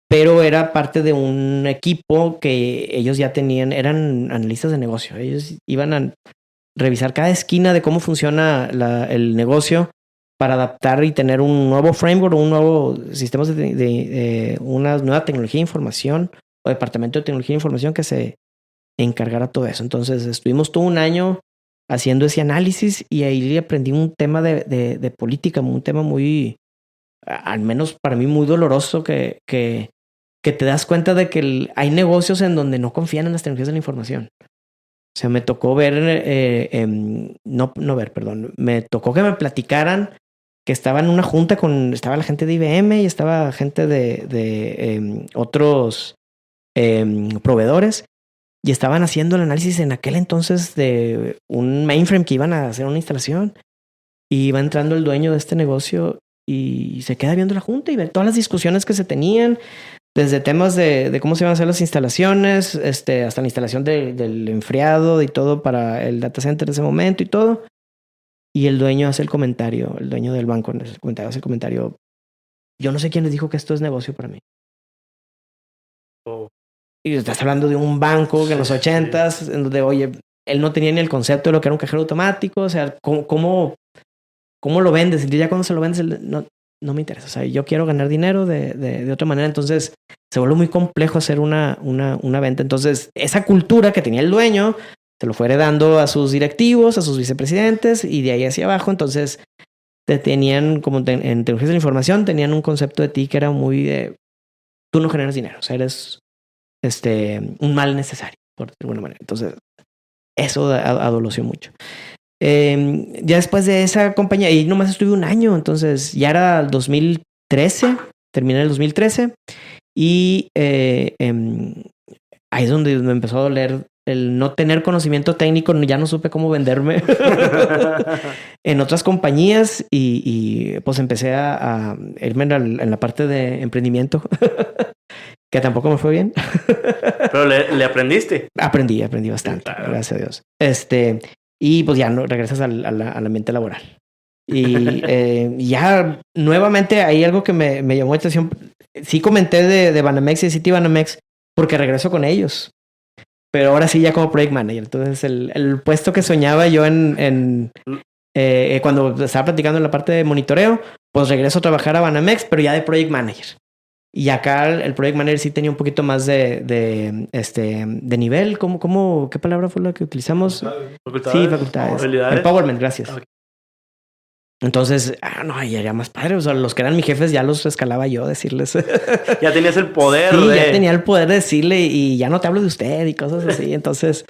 pero era parte de un equipo que ellos ya tenían, eran analistas de negocio. Ellos iban a revisar cada esquina de cómo funciona el negocio para adaptar y tener un nuevo framework, un nuevo sistema de una nueva tecnología de información o departamento de tecnología de información que se encargara todo eso. Entonces estuvimos todo un año haciendo ese análisis y ahí aprendí un tema de política, un tema muy, al menos para mí, muy doloroso, que te das cuenta de que hay negocios en donde no confían en las tecnologías de la información. O sea, me tocó me tocó que me platicaran que estaba en una junta estaba la gente de IBM y estaba gente de otros proveedores. Y estaban haciendo el análisis en aquel entonces de un mainframe que iban a hacer una instalación. Y iba entrando el dueño de este negocio y se queda viendo la junta y ve todas las discusiones que se tenían, desde temas de cómo se iban a hacer las instalaciones, hasta la instalación del enfriado y todo para el data center en ese momento y todo. Y el dueño hace el comentario, el dueño del banco hace el comentario, yo no sé quién les dijo que esto es negocio para mí. Y estás hablando de un banco que en los 80s, en donde, oye, él no tenía ni el concepto de lo que era un cajero automático. O sea, ¿cómo lo vendes? Y ya cuando se lo vendes, no me interesa. O sea, yo quiero ganar dinero de otra manera. Entonces, se vuelve muy complejo hacer una venta. Entonces, esa cultura que tenía el dueño se lo fue heredando a sus directivos, a sus vicepresidentes y de ahí hacia abajo. Entonces te tenían, como en tecnologías de la información, tenían un concepto de ti que era muy de, tú no generas dinero, o sea, eres un mal necesario, por de alguna manera. Entonces, eso adoleció mucho. Ya después de esa compañía, y nomás estuve un año, entonces ya era el 2013, terminé el 2013, y ahí es donde me empezó a doler el no tener conocimiento técnico, ya no supe cómo venderme en otras compañías y pues empecé a irme en la parte de emprendimiento, que tampoco me fue bien. Pero le aprendiste. Aprendí bastante, claro. Gracias a Dios. Y pues ya no regresas al ambiente laboral. Y ya nuevamente hay algo que me llamó la atención. Sí comenté de Banamex y de Citibanamex porque regreso con ellos. Pero ahora sí ya como project manager. Entonces el puesto que soñaba yo cuando estaba platicando en la parte de monitoreo, pues regreso a trabajar a Banamex, pero ya de project manager. Y acá el project manager sí tenía un poquito más de nivel. ¿Qué palabra fue la que utilizamos? Facultades. Sí, facultades. Habilidades. Empowerment, gracias. Okay. Entonces, ya era más padre. O sea, los que eran mis jefes ya los escalaba yo, decirles. Ya tenías el poder. Sí, ya tenía el poder de decirle y ya no te hablo de usted y cosas así. Entonces,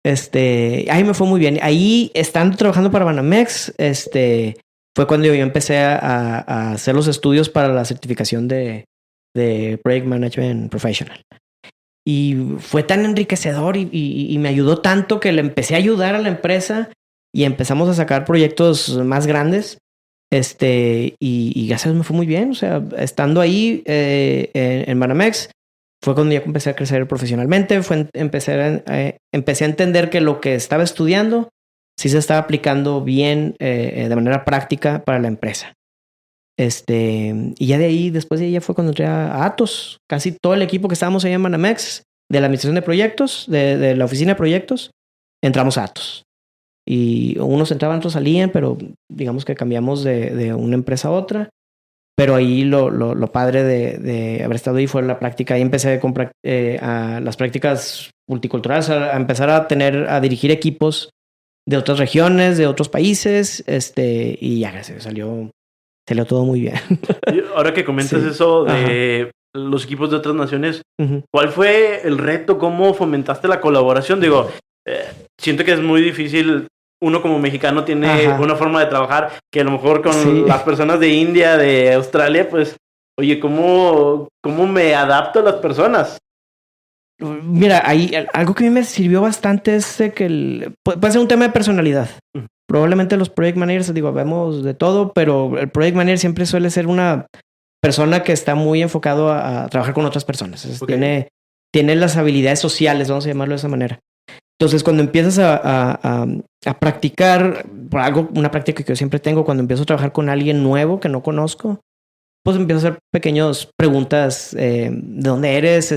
ahí me fue muy bien. Ahí, estando trabajando para Banamex, fue cuando yo empecé a hacer los estudios para la certificación de Project Management Professional. Y fue tan enriquecedor y me ayudó tanto que le empecé a ayudar a la empresa y empezamos a sacar proyectos más grandes. Y gracias a Dios me fue muy bien. O sea, estando ahí en Banamex, fue cuando ya empecé a crecer profesionalmente. Empecé a entender que lo que estaba estudiando sí se estaba aplicando bien de manera práctica para la empresa. Y ya de ahí, después de ahí, ya fue cuando entré a Atos. Casi todo el equipo que estábamos ahí en Banamex, de la administración de proyectos, de la oficina de proyectos, entramos a Atos. Y unos entraban, otros salían, pero digamos que cambiamos de una empresa a otra. Pero ahí lo padre de haber estado ahí fue la práctica. Ahí empecé a las prácticas multiculturales, a empezar a dirigir equipos de otras regiones, de otros países, y ya salió todo muy bien. Y ahora que comentas eso de los equipos de otras naciones, ¿cuál fue el reto? ¿Cómo fomentaste la colaboración? Digo, siento que es muy difícil. Uno como mexicano tiene una forma de trabajar que a lo mejor con las personas de India, de Australia, pues, oye, ¿cómo me adapto a las personas? Mira, algo que a mí me sirvió bastante es que puede ser un tema de personalidad. Probablemente los project managers, vemos de todo, pero el project manager siempre suele ser una persona que está muy enfocado a trabajar con otras personas. Okay. Tiene las habilidades sociales, vamos a llamarlo de esa manera. Entonces, cuando empiezas a practicar, una práctica que yo siempre tengo, cuando empiezo a trabajar con alguien nuevo que no conozco, pues empiezo a hacer pequeñas preguntas. ¿De dónde eres?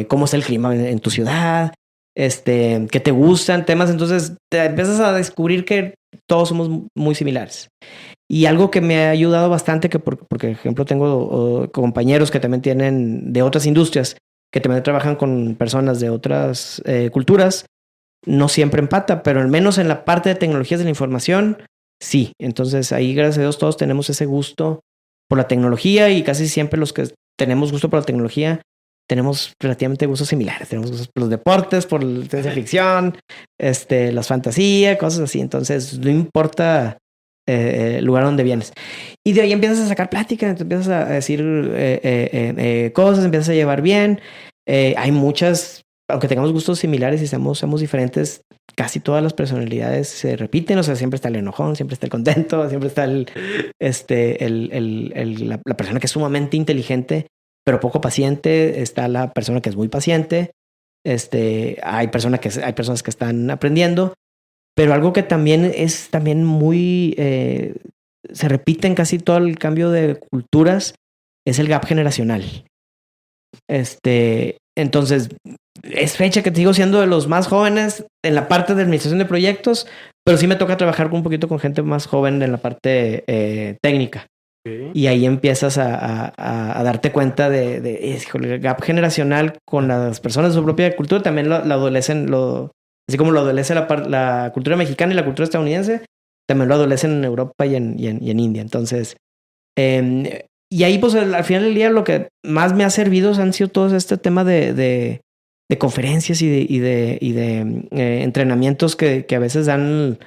¿Cómo es el clima en tu ciudad? ¿Qué te gustan? Temas. Entonces, te empiezas a descubrir que todos somos muy similares. Y algo que me ha ayudado bastante, porque, por ejemplo, tengo compañeros que también tienen de otras industrias, que también trabajan con personas de otras culturas, no siempre empata, pero al menos en la parte de tecnologías de la información, sí. Entonces ahí, gracias a Dios, todos tenemos ese gusto por la tecnología y casi siempre los que tenemos gusto por la tecnología tenemos relativamente gustos similares. Tenemos gustos por los deportes, por la ciencia ficción, las fantasías, cosas así. Entonces no importa el lugar donde vienes. Y de ahí empiezas a sacar plática, empiezas a decir cosas, empiezas a llevar bien. Hay muchas, aunque tengamos gustos similares y seamos diferentes, casi todas las personalidades se repiten. O sea, siempre está el enojón, siempre está el contento, siempre está la persona que es sumamente inteligente, pero poco paciente. Está la persona que es muy paciente. Hay personas que están aprendiendo. Pero algo que también es muy... se repite en casi todo el cambio de culturas es el gap generacional. Entonces, es fecha que te sigo siendo de los más jóvenes en la parte de administración de proyectos, pero sí me toca trabajar un poquito con gente más joven en la parte técnica. Y ahí empiezas a darte cuenta de el gap generacional con las personas de su propia cultura. También lo adolecen, así como lo adolece la cultura mexicana y la cultura estadounidense, también lo adolecen en Europa y en India. Entonces, y ahí pues al final del día lo que más me ha servido han sido todo este tema de conferencias y de entrenamientos que a veces dan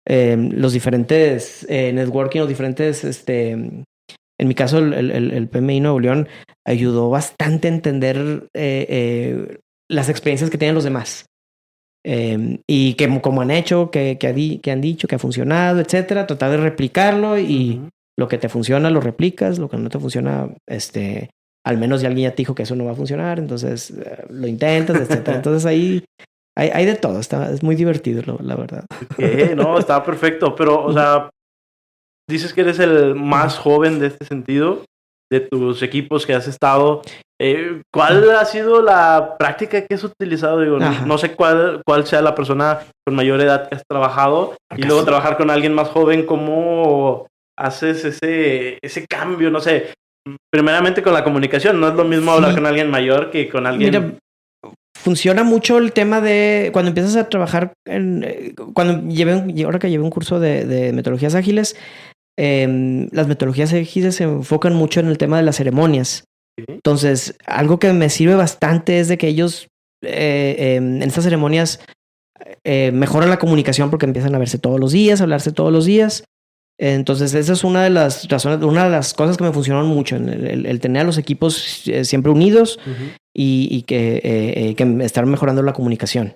los diferentes networking, los diferentes, en mi caso el PMI Nuevo León ayudó bastante a entender las experiencias que tienen los demás. Y que como han hecho, que han dicho, que ha funcionado, etcétera, tratar de replicarlo y lo que te funciona lo replicas, lo que no te funciona, al menos ya alguien ya te dijo que eso no va a funcionar, entonces lo intentas, etcétera. Entonces ahí hay de todo, es muy divertido, la verdad. No, está perfecto, pero, o sea, dices que eres el más joven de este sentido, de tus equipos que has estado. ¿Cuál ha sido la práctica que has utilizado? Digo, no sé cuál sea la persona con mayor edad que has trabajado y luego trabajar con alguien más joven. ¿Cómo haces ese cambio? No sé, primeramente con la comunicación. No es lo mismo hablar con alguien mayor que con alguien... Mira, funciona mucho el tema de cuando empiezas a trabajar ahora que llevé un curso de metodologías ágiles. Las metodologías ágiles se enfocan mucho en el tema de las ceremonias. Entonces, algo que me sirve bastante es de que ellos en estas ceremonias mejoran la comunicación porque empiezan a verse todos los días, a hablarse todos los días. Entonces, esa es una de las razones, una de las cosas que me funcionaron mucho, el tener a los equipos siempre unidos y que estar mejorando la comunicación.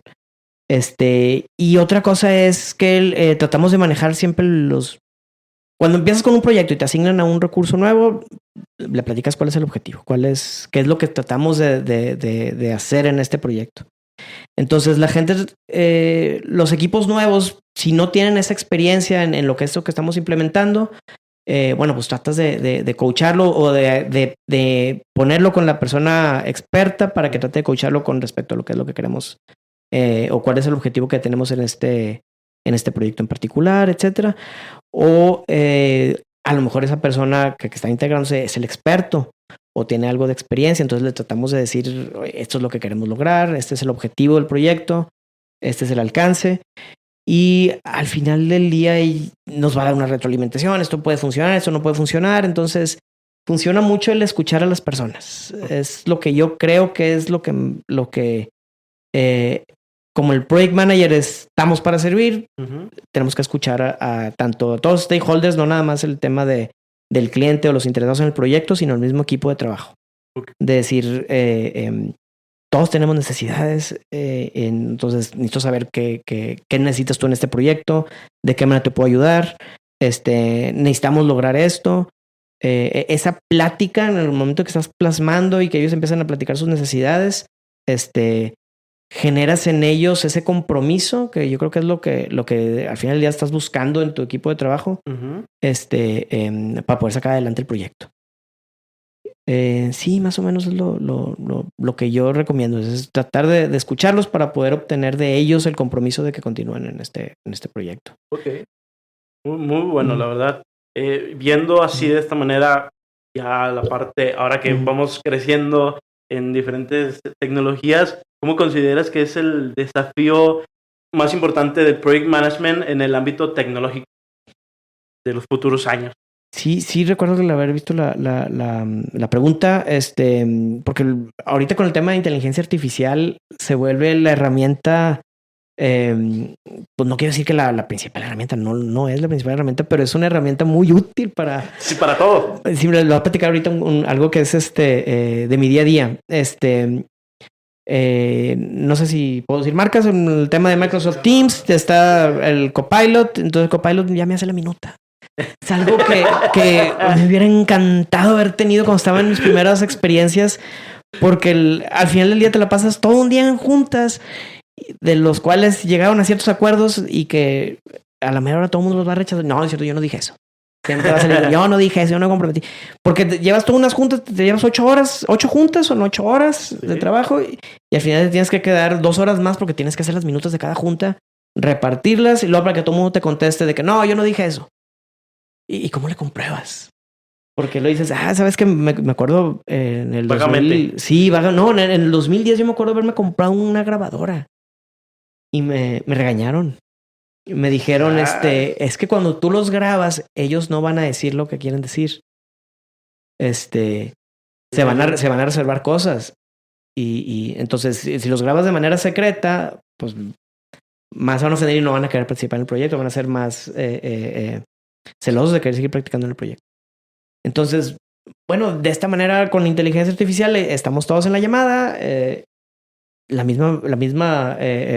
Y otra cosa es que tratamos de manejar siempre cuando empiezas con un proyecto y te asignan a un recurso nuevo, le platicas cuál es el objetivo, qué es lo que tratamos de hacer en este proyecto. Entonces la gente, los equipos nuevos, si no tienen esa experiencia en lo que es lo que estamos implementando, bueno, pues tratas de coacharlo o de ponerlo con la persona experta para que trate de coacharlo con respecto a lo que es lo que queremos o cuál es el objetivo que tenemos en este proyecto en particular, etcétera. O a lo mejor esa persona que está integrándose es el experto o tiene algo de experiencia, entonces le tratamos de decir, esto es lo que queremos lograr, este es el objetivo del proyecto, este es el alcance, y al final del día nos va a dar una retroalimentación, esto puede funcionar, esto no puede funcionar, entonces funciona mucho el escuchar a las personas. Es lo que yo creo que es lo que como el project manager estamos para servir, tenemos que escuchar a tanto a todos los stakeholders, no nada más el tema del cliente o los interesados en el proyecto, sino el mismo equipo de trabajo. De decir, todos tenemos necesidades, entonces necesito saber qué necesitas tú en este proyecto, de qué manera te puedo ayudar, necesitamos lograr esto. Esa plática en el momento que estás plasmando y que ellos empiezan a platicar sus necesidades, generas en ellos ese compromiso que yo creo que es lo que al final del día estás buscando en tu equipo de trabajo, para poder sacar adelante el proyecto. Sí, más o menos es lo que yo recomiendo, es tratar de escucharlos para poder obtener de ellos el compromiso de que continúen en este proyecto. Ok. Muy bueno, la verdad. Viendo así de esta manera, ya la parte, ahora que vamos creciendo en diferentes tecnologías, ¿cómo consideras que es el desafío más importante del project management en el ámbito tecnológico de los futuros años? Sí, recuerdo que haber visto la pregunta, porque ahorita con el tema de inteligencia artificial se vuelve la herramienta, pues no quiero decir que la principal herramienta, no es la principal herramienta, pero es una herramienta muy útil para... Sí, para todo. Sí, lo voy a platicar ahorita algo que es de mi día a día. No sé si puedo decir marcas. En el tema de Microsoft Teams está el Copilot, entonces el Copilot ya me hace la minuta. Es algo que me hubiera encantado haber tenido cuando estaba en mis primeras experiencias, porque al final del día te la pasas todo un día en juntas, de los cuales llegaron a ciertos acuerdos y que a la mera hora todo el mundo los va a rechazar. No, es cierto, yo no dije eso. Siempre va a salir, yo no dije eso, yo no comprometí. Porque llevas tú unas juntas, te llevas 8 juntas, son 8 horas de trabajo y al final te tienes que quedar 2 horas más porque tienes que hacer las minutos de cada junta, repartirlas y luego para que todo el mundo te conteste de que no, yo no dije eso. ¿Y cómo le compruebas? Porque lo dices, ¿sabes qué? Me acuerdo en el Vagamente. 2000... Sí, no, en el 2010 yo me acuerdo haberme comprado una grabadora. Y me regañaron. Me dijeron, es que cuando tú los grabas, ellos no van a decir lo que quieren decir. Se van a reservar cosas. Y entonces, si los grabas de manera secreta, pues más van a ofender y no van a querer participar en el proyecto. Van a ser más celosos de querer seguir practicando en el proyecto. Entonces, bueno, de esta manera, con la inteligencia artificial, estamos todos en la llamada. La misma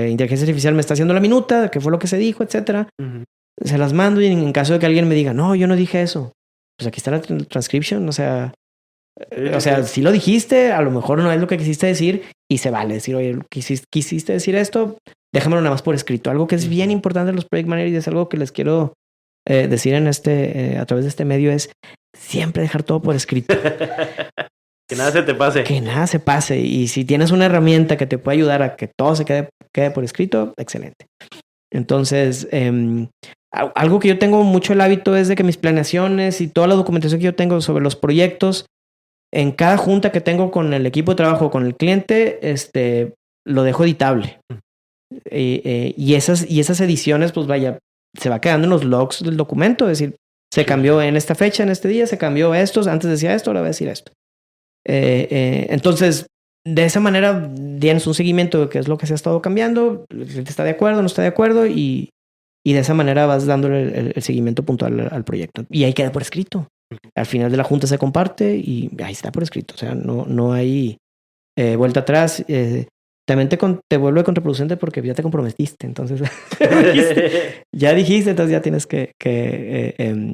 inteligencia artificial me está haciendo la minuta, qué fue lo que se dijo, etcétera. Se las mando y en caso de que alguien me diga, no, yo no dije eso, pues aquí está la transcription, o sea, si lo dijiste, a lo mejor no es lo que quisiste decir y se vale decir, oye, quisiste decir esto, déjamelo nada más por escrito. Algo que es bien importante en los project managers y es algo que les quiero decir en a través de este medio es siempre dejar todo por escrito. Que nada se te pase. Que nada se pase. Y si tienes una herramienta que te puede ayudar a que todo se quede por escrito, excelente. Entonces, algo que yo tengo mucho el hábito es de que mis planeaciones y toda la documentación que yo tengo sobre los proyectos, en cada junta que tengo con el equipo de trabajo, con el cliente, lo dejo editable. Y esas ediciones, pues vaya, se va quedando en los logs del documento. Es decir, se cambió en esta fecha, en este día, se cambió esto, antes decía esto, ahora va a decir esto. Entonces, de esa manera tienes un seguimiento de qué es lo que se ha estado cambiando, el cliente está de acuerdo, no está de acuerdo, y de esa manera vas dándole el seguimiento puntual al proyecto. Y ahí queda por escrito. Al final de la junta se comparte y ahí está por escrito. O sea, no hay vuelta atrás. También te vuelve contraproducente porque ya te comprometiste. Entonces, ya dijiste, entonces ya tienes que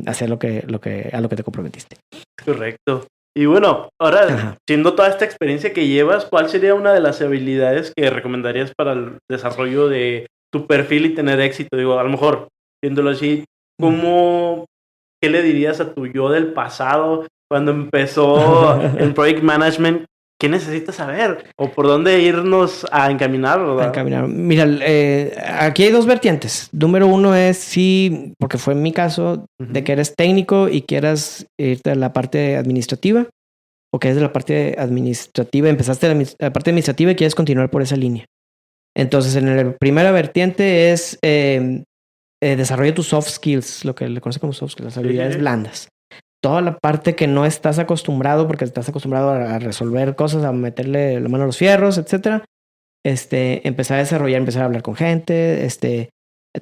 hacer a lo que te comprometiste. Correcto. Y bueno, ahora, siendo toda esta experiencia que llevas, ¿cuál sería una de las habilidades que recomendarías para el desarrollo de tu perfil y tener éxito? Digo, a lo mejor, viéndolo así, ¿qué le dirías a tu yo del pasado cuando empezó el Project Management? ¿Qué necesitas saber? ¿O por dónde irnos a encaminar, verdad? Mira, aquí hay dos vertientes. Número uno es sí, porque fue en mi caso, de que eres técnico y quieras irte a la parte administrativa, o que es de la parte administrativa, empezaste la parte administrativa y quieres continuar por esa línea. Entonces, en la primera vertiente es desarrolla tus soft skills, lo que le conoce como soft skills, las habilidades blandas. Toda la parte que no estás acostumbrado, porque estás acostumbrado a resolver cosas, a meterle la mano a los fierros, etcétera. Empezar a desarrollar, empezar a hablar con gente,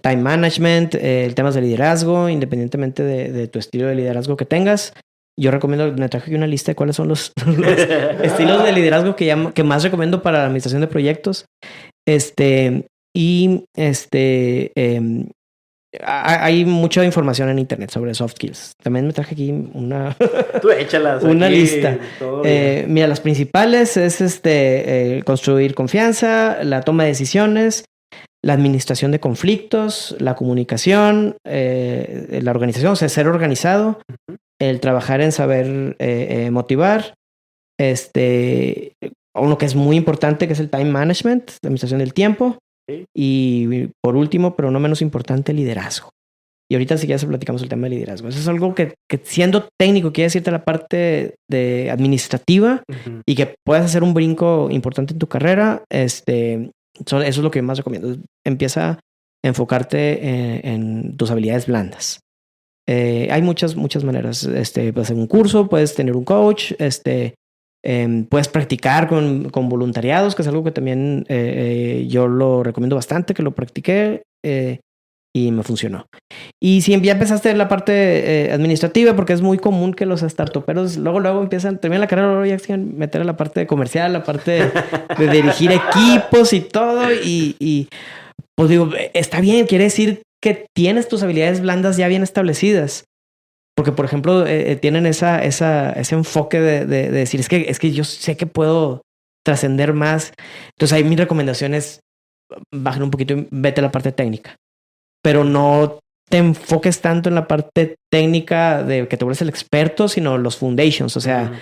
time management, el temas de liderazgo, independientemente de tu estilo de liderazgo que tengas. Yo recomiendo, me traje aquí una lista de cuáles son los estilos de liderazgo que más recomiendo para la administración de proyectos. Hay mucha información en internet sobre soft skills. También me traje aquí Tú échalas una aquí, lista. Mira, las principales es construir confianza, la toma de decisiones, la administración de conflictos, la comunicación, la organización, o sea, ser organizado, el trabajar en saber motivar, uno que es muy importante, que es el time management, la administración del tiempo. Y por último, pero no menos importante, liderazgo. Y ahorita si quieres platicamos el tema de liderazgo. Eso es algo que siendo técnico quiere decirte la parte de administrativa y que puedas hacer un brinco importante en tu carrera. Eso es lo que más recomiendo. Empieza a enfocarte en tus habilidades blandas. Hay muchas maneras. Puedes hacer un curso, puedes tener un coach, puedes practicar con voluntariados, que es algo que también yo lo recomiendo bastante, que lo practiqué y me funcionó. Y si ya empezaste en la parte administrativa, porque es muy común que los startuperos luego terminan la carrera, luego ya quieren meter a la parte comercial, la parte de dirigir equipos y todo. Y pues digo, está bien, quiere decir que tienes tus habilidades blandas ya bien establecidas. Porque, por ejemplo, tienen ese enfoque de decir, es que yo sé que puedo trascender más. Entonces, ahí mi recomendación es bajar un poquito y vete a la parte técnica. Pero no te enfoques tanto en la parte técnica de que te vuelves el experto, sino los foundations. O sea,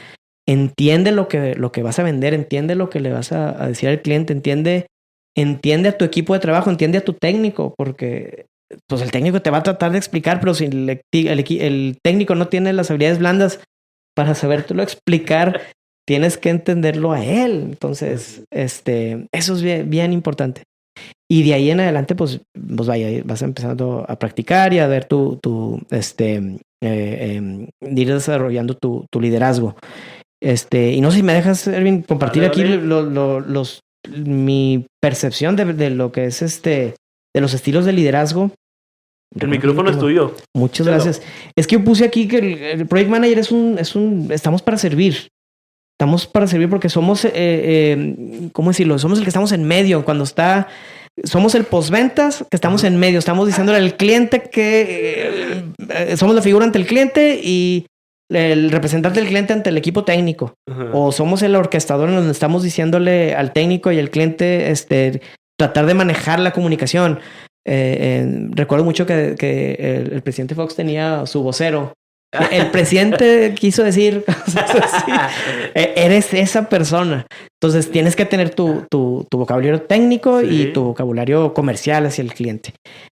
entiende lo que vas a vender, entiende lo que le vas a decir al cliente, entiende a tu equipo de trabajo, entiende a tu técnico, porque pues el técnico te va a tratar de explicar, pero si el técnico no tiene las habilidades blandas, para sabértelo explicar, tienes que entenderlo a él. Entonces, eso es bien, bien importante. Y de ahí en adelante, pues vaya, vas empezando a practicar y a ver ir desarrollando tu liderazgo. Y no sé si me dejas, Erwin, compartir Dale, aquí dale. mi percepción de lo que es de los estilos de liderazgo. El micrófono es tuyo. Muchas Chelo. gracias. Es que yo puse aquí que el Project Manager estamos para servir. Estamos para servir porque somos, ¿cómo decirlo? Somos el que estamos en medio. Somos el postventas que estamos en medio. Estamos diciéndole al cliente que somos la figura ante el cliente y el representante del cliente ante el equipo técnico. Ajá. O somos el orquestador en donde estamos diciéndole al técnico y al cliente tratar de manejar la comunicación. Recuerdo mucho que el presidente Fox tenía su vocero. El presidente quiso decir cosas así. Eres esa persona. Entonces tienes que tener tu vocabulario técnico y tu vocabulario comercial hacia el cliente.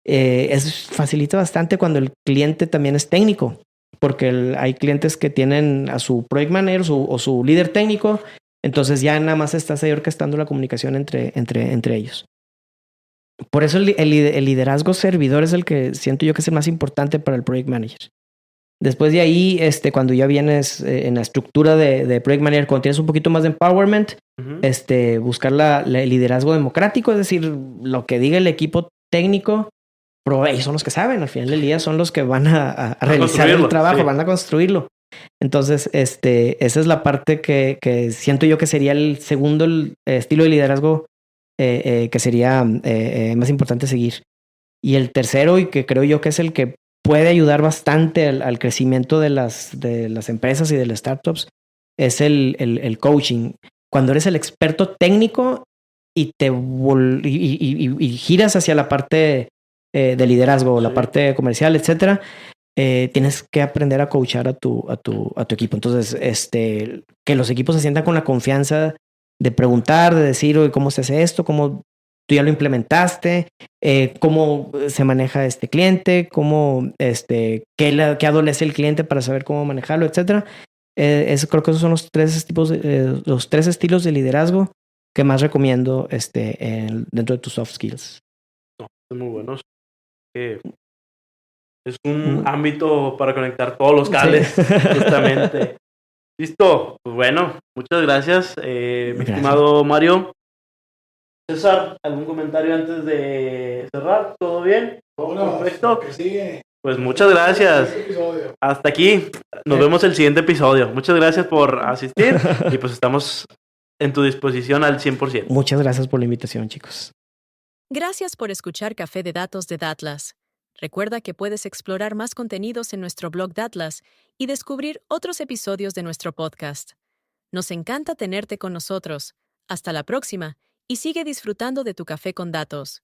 Eso facilita bastante cuando el cliente también es técnico, porque hay clientes que tienen a su project manager o su líder técnico. Entonces ya nada más estás ahí orquestando la comunicación entre ellos. Por eso el liderazgo servidor es el que siento yo que es el más importante para el project manager. Después de ahí, cuando ya vienes en la estructura de Project Manager, cuando tienes un poquito más de empowerment, buscar el liderazgo democrático, es decir, lo que diga el equipo técnico, pero ellos son los que saben, al final del día son los que van a realizar el trabajo, van a construirlo. Entonces, esa es la parte que siento yo que sería el segundo estilo de liderazgo que sería más importante seguir. Y el tercero, y que creo yo que es el que puede ayudar bastante al crecimiento de las empresas y de las startups, es el coaching. Cuando eres el experto técnico y giras hacia la parte de liderazgo, la parte comercial, etcétera, tienes que aprender a coachar a tu equipo. Entonces, que los equipos se sientan con la confianza de preguntar, de decir, oye, ¿cómo se hace esto? ¿Cómo tú ya lo implementaste? ¿Cómo se maneja este cliente? ¿Cómo, qué adolece el cliente para saber cómo manejarlo, etcétera? Creo que esos son los tres estilos de liderazgo que más recomiendo dentro de tus soft skills. No, son muy buenos. Es un ámbito para conectar todos los cables, justamente. Listo, pues bueno, muchas gracias, mi estimado Mario. César, ¿algún comentario antes de cerrar? ¿Todo bien? ¿Todo perfecto? Pues muchas gracias. Hasta aquí. Nos vemos el siguiente episodio. Muchas gracias por asistir y pues estamos en tu disposición al 100%. Muchas gracias por la invitación, chicos. Gracias por escuchar Café de Datos de Datlas. Recuerda que puedes explorar más contenidos en nuestro blog Datlas y descubrir otros episodios de nuestro podcast. Nos encanta tenerte con nosotros. Hasta la próxima y sigue disfrutando de tu café con datos.